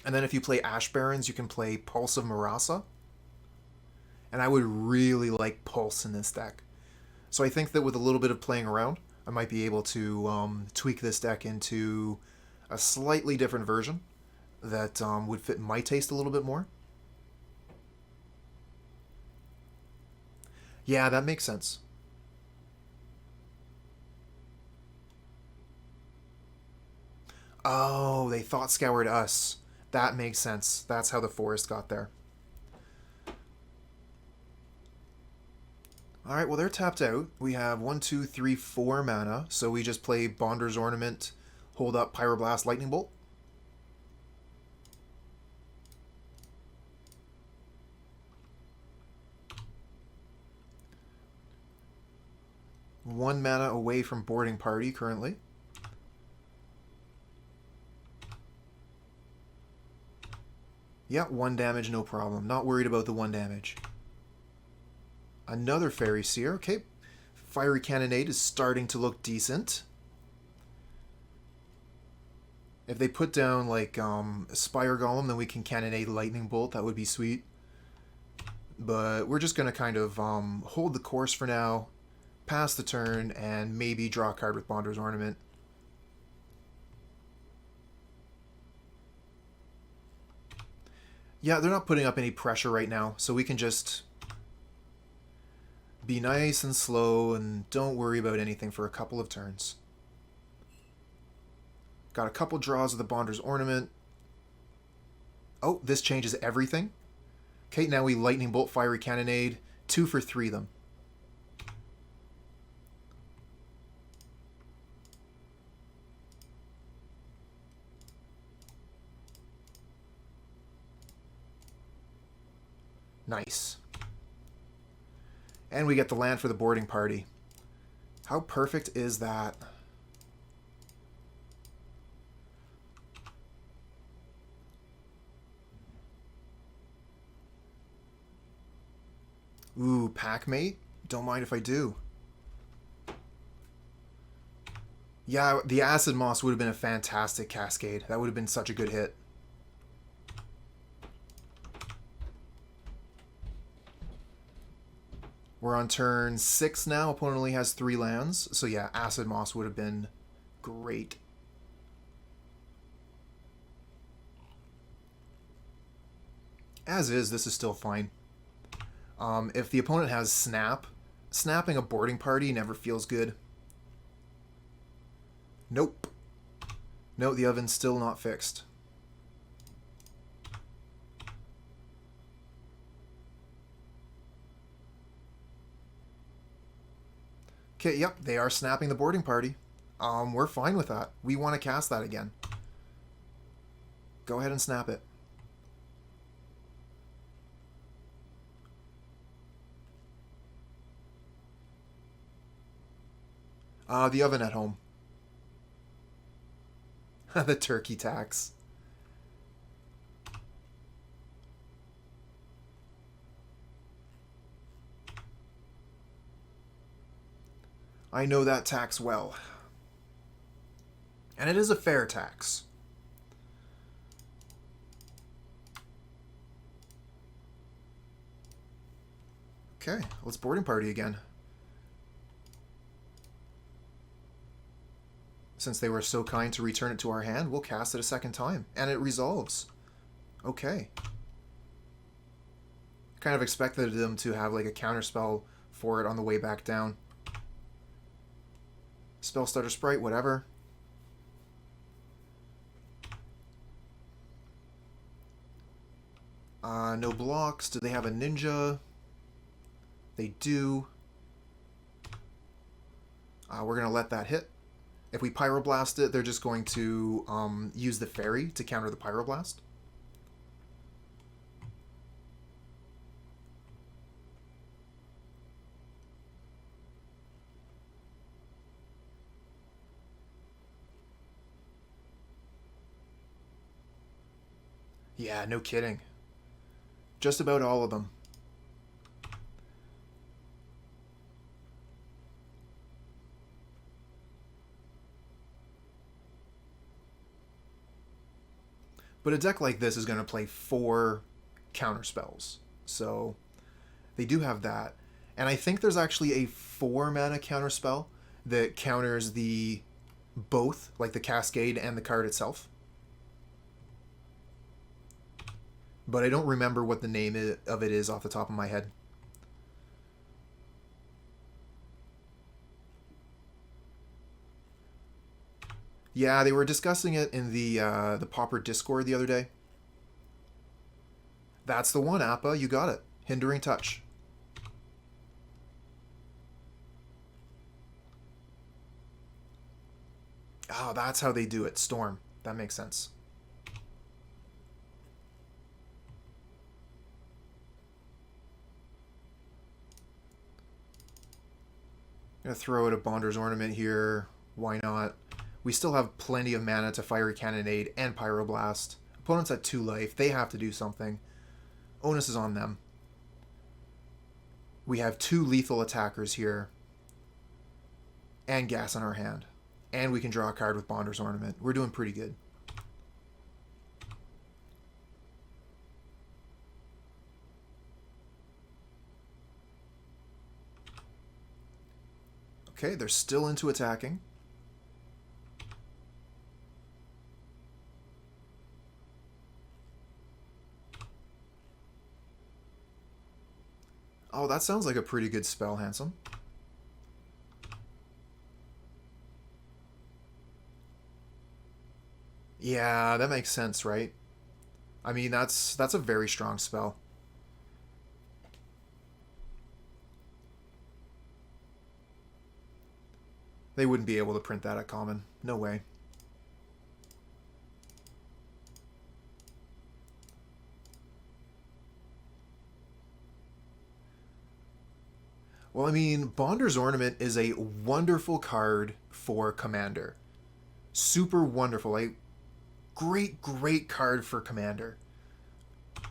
And then if you play Ash Barons, you can play Pulse of Marasa, and I would really like Pulse in this deck. So I think that with a little bit of playing around, I might be able to tweak this deck into a slightly different version that would fit my taste a little bit more. Yeah, that makes sense. Oh, they thought scoured us. That makes sense. That's how the forest got there. Alright, well, they're tapped out. We have 1, 2, 3, 4 mana, so we just play Bonder's Ornament, hold up Pyroblast, Lightning Bolt. One mana away from Boarding Party currently. Yeah, 1 damage, no problem. Not worried about the 1 damage. Another Fairy Seer. Okay. Fiery Cannonade is starting to look decent. If they put down, like, Spire Golem, then we can Cannonade Lightning Bolt. That would be sweet. But we're just going to kind of hold the course for now, pass the turn, and maybe draw a card with Bonder's Ornament. Yeah, they're not putting up any pressure right now, so we can just be nice and slow and don't worry about anything for a couple of turns. Got a couple draws of the Bonder's Ornament. Oh, this changes everything. Okay, now we Lightning Bolt Fiery Cannonade. 2 for 3 them. Nice. And we get the land for the boarding party. How perfect is that? Ooh, Packmate? Don't mind if I do. Yeah, the Acid-Moss would have been a fantastic Cascade. That would have been such a good hit. We're on turn 6 now. Opponent only has 3 lands. So yeah, Acid-Moss would have been great. As is, this is still fine. If the opponent has Snap, snapping a boarding party never feels good. Nope. No, the oven's still not fixed. Okay, yep, they are snapping the boarding party. We're fine with that. We want to cast that again. Go ahead and snap it. The oven at home. The turkey tax. I know that tax well. And it is a fair tax. Okay, let's boarding party again. Since they were so kind to return it to our hand, we'll cast it a second time. And it resolves. Okay. Kind of expected them to have like a counterspell for it on the way back down. Spell Starter Sprite, whatever. No blocks. Do they have a ninja? They do. We're going to let that hit. If we Pyroblast it, they're just going to use the Fairy to counter the Pyroblast. Yeah, no kidding. Just about all of them. But a deck like this is going to play 4 counter spells. So they do have that. And I think there's actually a 4 mana counter spell that counters the both, like the Cascade and the card itself. But I don't remember what the name of it is off the top of my head. Yeah, they were discussing it in the Pauper Discord the other day. That's the one, Appa. You got it. Hindering Touch. Oh, that's how they do it. Storm. That makes sense. I'm going to throw out a Bonder's Ornament here. Why not? We still have plenty of mana to Fiery Cannonade and Pyroblast. Opponents at 2 life. They have to do something. Onus is on them. We have 2 lethal attackers here. And gas in our hand. And we can draw a card with Bonder's Ornament. We're doing pretty good. Okay, they're still into attacking. that sounds like a pretty good spell, Handsome. Yeah, that makes sense, right? I mean, that's a very strong spell. They wouldn't be able to print that at common. No way. Well, I mean, Bonder's Ornament is a wonderful card for Commander. Super wonderful. A great, great card for Commander.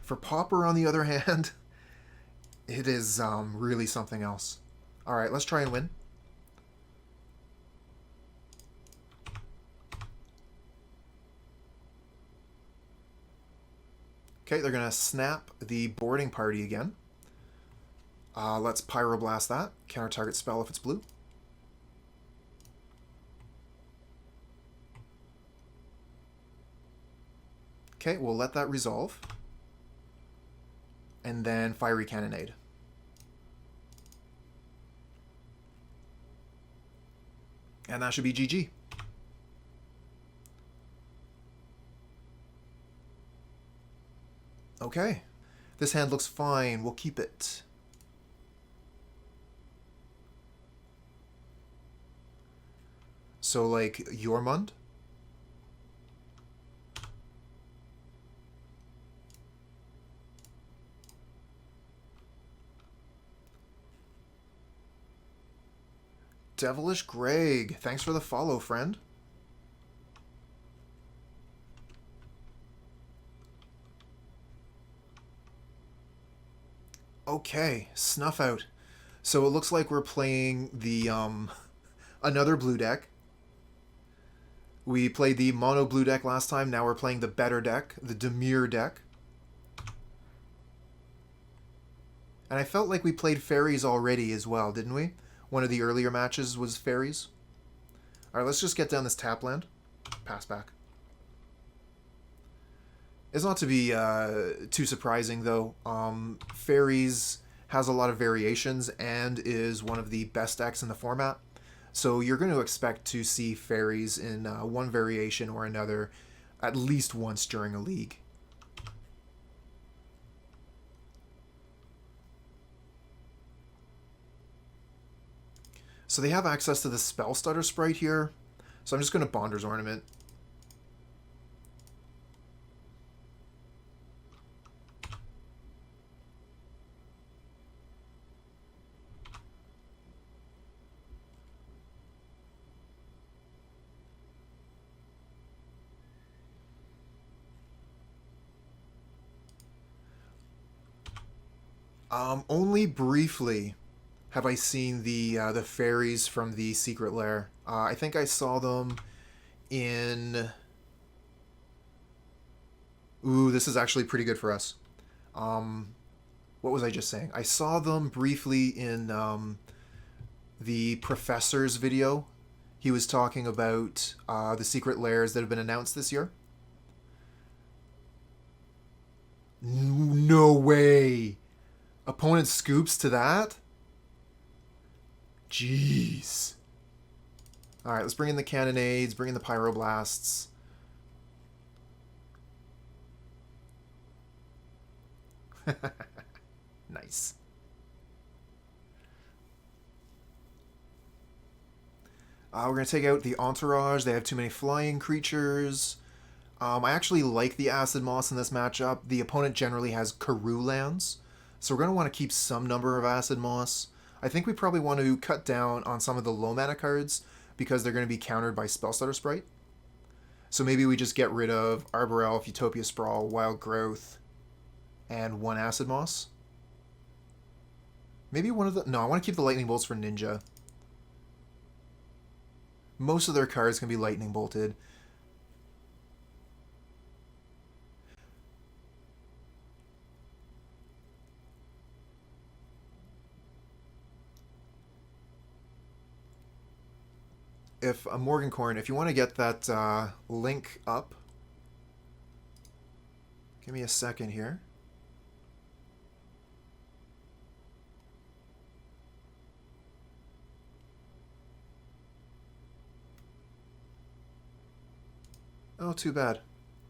For Pauper, on the other hand, it is really something else. Alright, let's try and win. Okay, they're going to snap the Boarding Party again. Let's Pyroblast that. Counter target spell if it's blue. Okay, we'll let that resolve. And then Fiery Cannonade. And that should be GG. Okay. This hand looks fine. We'll keep it. So, like, Yormund? Devilish Greg. Thanks for the follow, friend. Okay, Snuff Out. So it looks like we're playing the, another blue deck. We played the mono blue deck last time. Now we're playing the better deck, the Dimir deck. And I felt like we played Faeries already as well, didn't we? One of the earlier matches was Faeries. Alright, let's just get down this tap land. Pass back. It's not to be too surprising, though. Faeries has a lot of variations and is one of the best decks in the format. So you're going to expect to see Faeries in one variation or another at least once during a league. So they have access to the Spell Stutter sprite here. So I'm just going to Bonder's Ornament. Only briefly have I seen the Faeries from the Secret Lair. I think I saw them in... Ooh, this is actually pretty good for us. What was I just saying? I saw them briefly in the Professor's video. He was talking about the Secret Lairs that have been announced this year. No way! Opponent scoops to that? Jeez. Alright, let's bring in the Cannonades, bring in the Pyroblasts. Nice. We're going to take out the Entourage. They have too many flying creatures. I actually like the Acid-Moss in this matchup. The opponent generally has Gruul lands. So we're going to want to keep some number of Acid-Moss. I think we probably want to cut down on some of the low mana cards because they're going to be countered by Spellstutter Sprite. So maybe we just get rid of Arbor Elf, Utopia Sprawl, Wild Growth, and one Acid-Moss. Maybe one of the... No, I want to keep the Lightning Bolts for Ninja. Most of their cards can be Lightning Bolted. If Morgancorn, if you want to get that link up, give me a second here. Oh, too bad.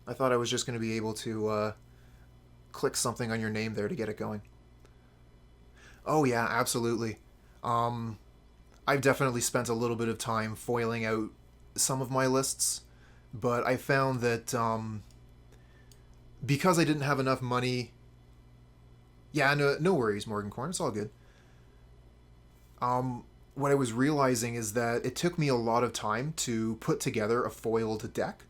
I thought I was just going to be able to click something on your name there to get it going. Oh yeah, absolutely. Um, I've definitely spent a little bit of time foiling out some of my lists, but I found that because I didn't have enough money. Yeah, no worries, Morgancorn. It's all good. What I was realizing is that it took me a lot of time to put together a foiled deck,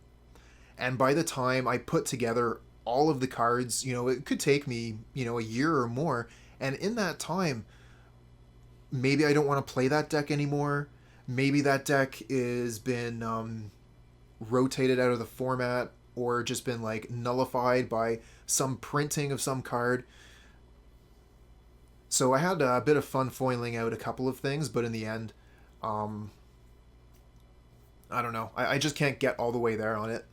and by the time I put together all of the cards, it could take me, a year or more, and in that time, maybe I don't want to play that deck anymore. Maybe that deck is been rotated out of the format or just been like nullified by some printing of some card. So I had a bit of fun foiling out a couple of things, but in the end, um, I don't know. I just can't get all the way there on it.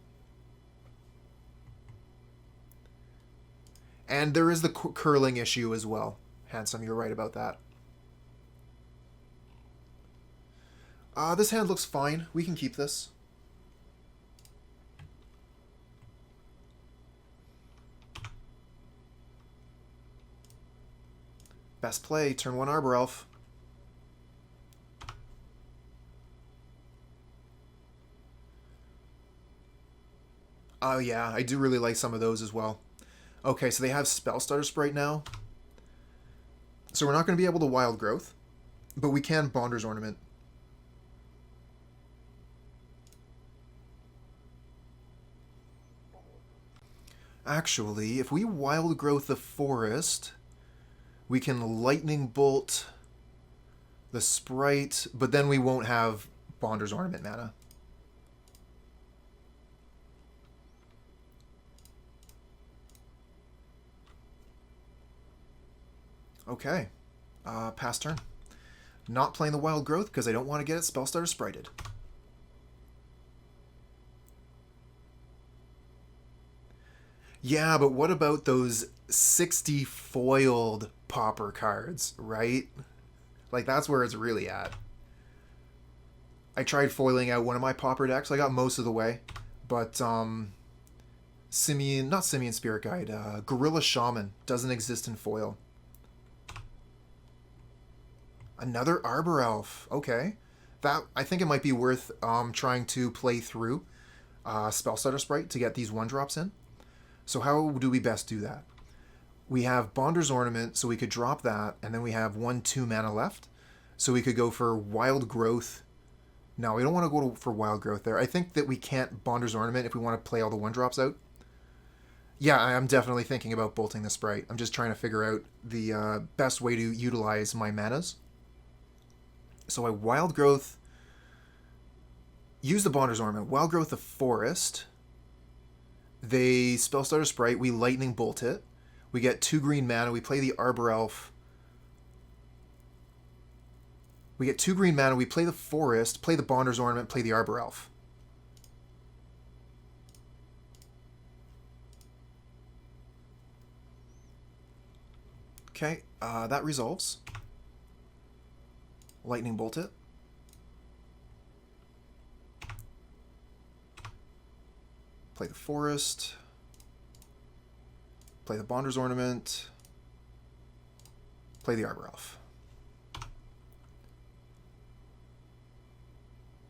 And there is the curling issue as well. Handsome, you're right about that. This hand looks fine. We can keep this. Best play, turn 1 Arbor Elf. Oh yeah, I do really like some of those as well. Okay, so they have Spellstarter Sprite now. So we're not going to be able to Wild Growth, but we can Bonder's Ornament. Actually, if we Wild Growth the Forest, we can Lightning Bolt the Sprite, but then we won't have Bonder's Ornament mana. Okay. Pass turn. Not playing the Wild Growth because I don't want to get it Spellstarter Sprited. Yeah, but what about those 60 foiled Pauper cards, right? Like, that's where it's really at. I tried foiling out one of my Pauper decks. I got most of the way. But, not Simian Spirit Guide, Gorilla Shaman doesn't exist in foil. Another Arbor Elf. Okay. I think it might be worth trying to play through Spellstarter Sprite to get these 1-drops in. So how do we best do that? We have Bonder's Ornament, so we could drop that, and then we have 1/2 mana left. So we could go for Wild Growth. No, we don't want to go for Wild Growth there. I think that we can't Bonder's Ornament if we want to play all the 1-drops out. Yeah, I'm definitely thinking about bolting the Sprite. I'm just trying to figure out the best way to utilize my manas. So I Wild Growth, use the Bonder's Ornament, Wild Growth the Forest. They Spellstarter Sprite, we Lightning Bolt it. We get 2 green mana, we play the Arbor Elf. We get 2 green mana, we play the Forest, play the Bonder's Ornament, play the Arbor Elf. Okay, that resolves. Lightning Bolt it. Play the Forest. Play the Bonder's Ornament. Play the Arbor Elf.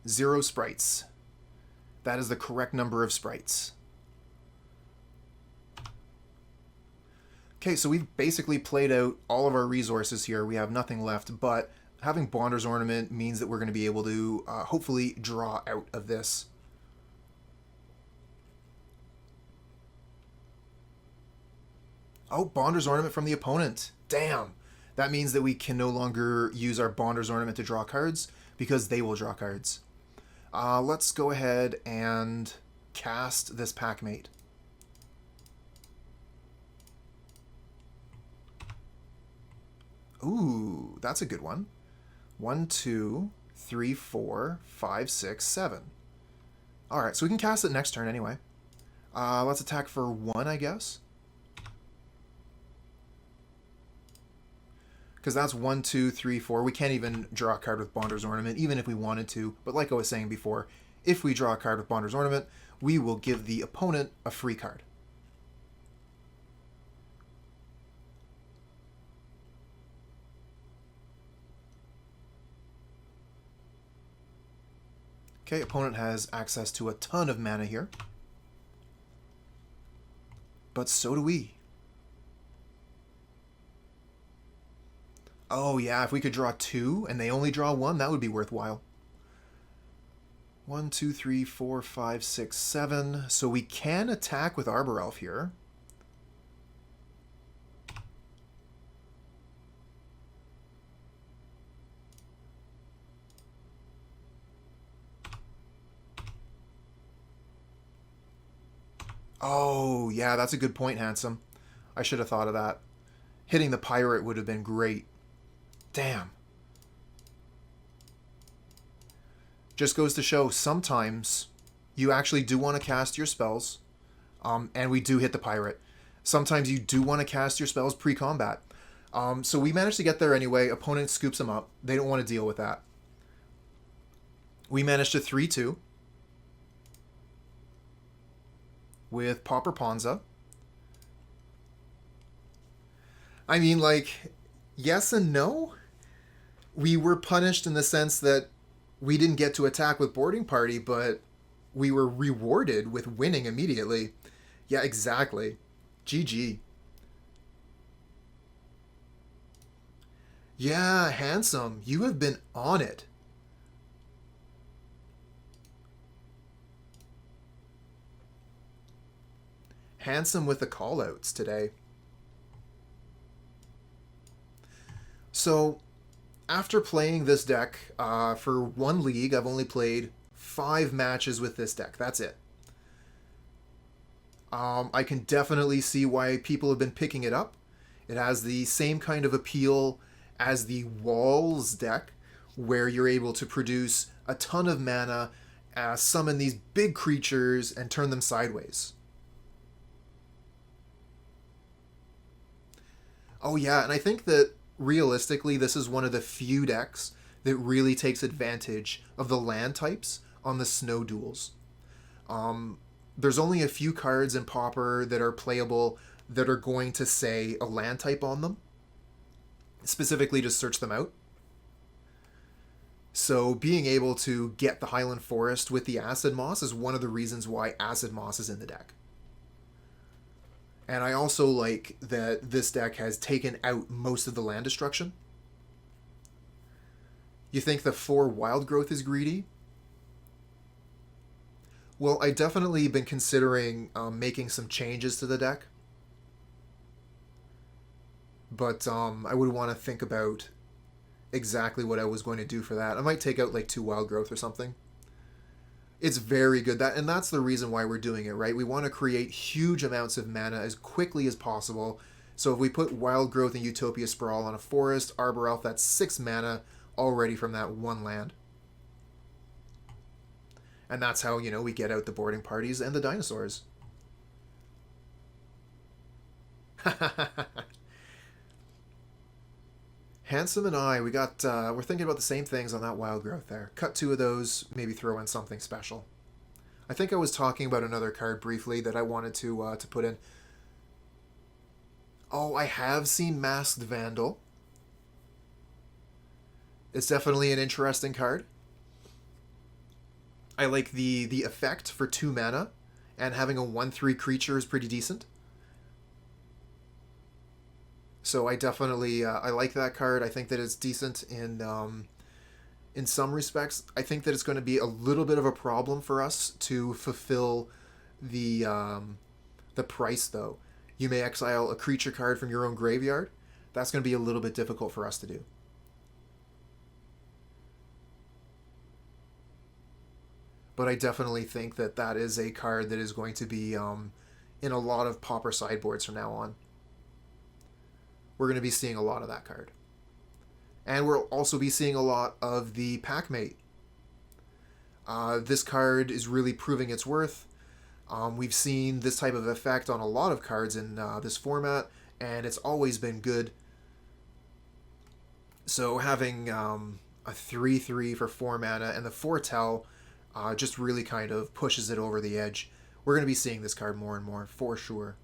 0 sprites. That is the correct number of sprites. Okay, so we've basically played out all of our resources here. We have nothing left, but having Bonder's Ornament means that we're going to be able to hopefully draw out of this. Oh, Bonder's Ornament from the opponent. Damn. That means that we can no longer use our Bonder's Ornament to draw cards because they will draw cards. Let's go ahead and cast this Packmate. Ooh, that's a good one. 1, 2, 3, 4, 5, 6, 7. Alright, so we can cast it next turn anyway. Let's attack for 1, I guess. Because that's 1, 2, 3, 4. We can't even draw a card with Bonder's Ornament, even if we wanted to. But like I was saying before, If we draw a card with Bonder's Ornament, we will give the opponent a free card. Okay, opponent has access to a ton of mana here. But so do we. Oh yeah, if we could draw 2 and they only draw 1, that would be worthwhile. 1, 2, 3, 4, 5, 6, 7. So we can attack with Arbor Elf here. Oh, yeah, that's a good point, Handsome. I should have thought of that. Hitting the pirate would have been great. Damn. Just goes to show, sometimes you actually do want to cast your spells, and we do hit the pirate. Sometimes you do want to cast your spells pre-combat. So we managed to get there anyway. Opponent scoops them up. They don't want to deal with that. We managed to 3-2 with Pauper Ponza. I mean, like, yes and no. We were punished in the sense that we didn't get to attack with Boarding Party, but we were rewarded with winning immediately. Yeah, exactly. GG. Yeah, Handsome. You have been on it. Handsome with the callouts today. So, after playing this deck for one league, I've only played 5 matches with this deck. That's it. I can definitely see why people have been picking it up. It has the same kind of appeal as the Walls deck, where you're able to produce a ton of mana, summon these big creatures, and turn them sideways. Oh yeah, and I think that realistically, this is one of the few decks that really takes advantage of the land types on the snow duels. There's only a few cards in Pauper that are playable that are going to say a land type on them, specifically to search them out. So being able to get the Highland Forest with the Acid-Moss is one of the reasons why Acid-Moss is in the deck. And I also like that this deck has taken out most of the land destruction. You think the 4 wild growth is greedy? Well, I definitely been considering making some changes to the deck. But I would want to think about exactly what I was going to do for that. I might take out like 2 wild growth or something. It's very good, and that's the reason why we're doing it, right? We want to create huge amounts of mana as quickly as possible. So if we put Wild Growth and Utopia Sprawl on a forest, Arbor Elf, that's 6 mana already from that 1 land. And that's how, you know, we get out the boarding parties and the dinosaurs. Handsome and I, we're thinking about the same things on that Wild Growth there. Cut 2 of those, maybe throw in something special. I think I was talking about another card briefly that I wanted to put in. Oh, I have seen Masked Vandal. It's definitely an interesting card. I like the effect for 2 mana, and having a 1/3 creature is pretty decent. So I definitely I like that card. I think that it's decent in some respects. I think that it's going to be a little bit of a problem for us to fulfill the price, though. You may exile a creature card from your own graveyard. That's going to be a little bit difficult for us to do. But I definitely think that that is a card that is going to be in a lot of Pauper sideboards from now on. We're going to be seeing a lot of that card. And we'll also be seeing a lot of the Packmate. This card is really proving its worth. We've seen this type of effect on a lot of cards in this format, and it's always been good. So having a 3/3 for 4 mana and the foretell just really kind of pushes it over the edge. We're going to be seeing this card more and more, for sure.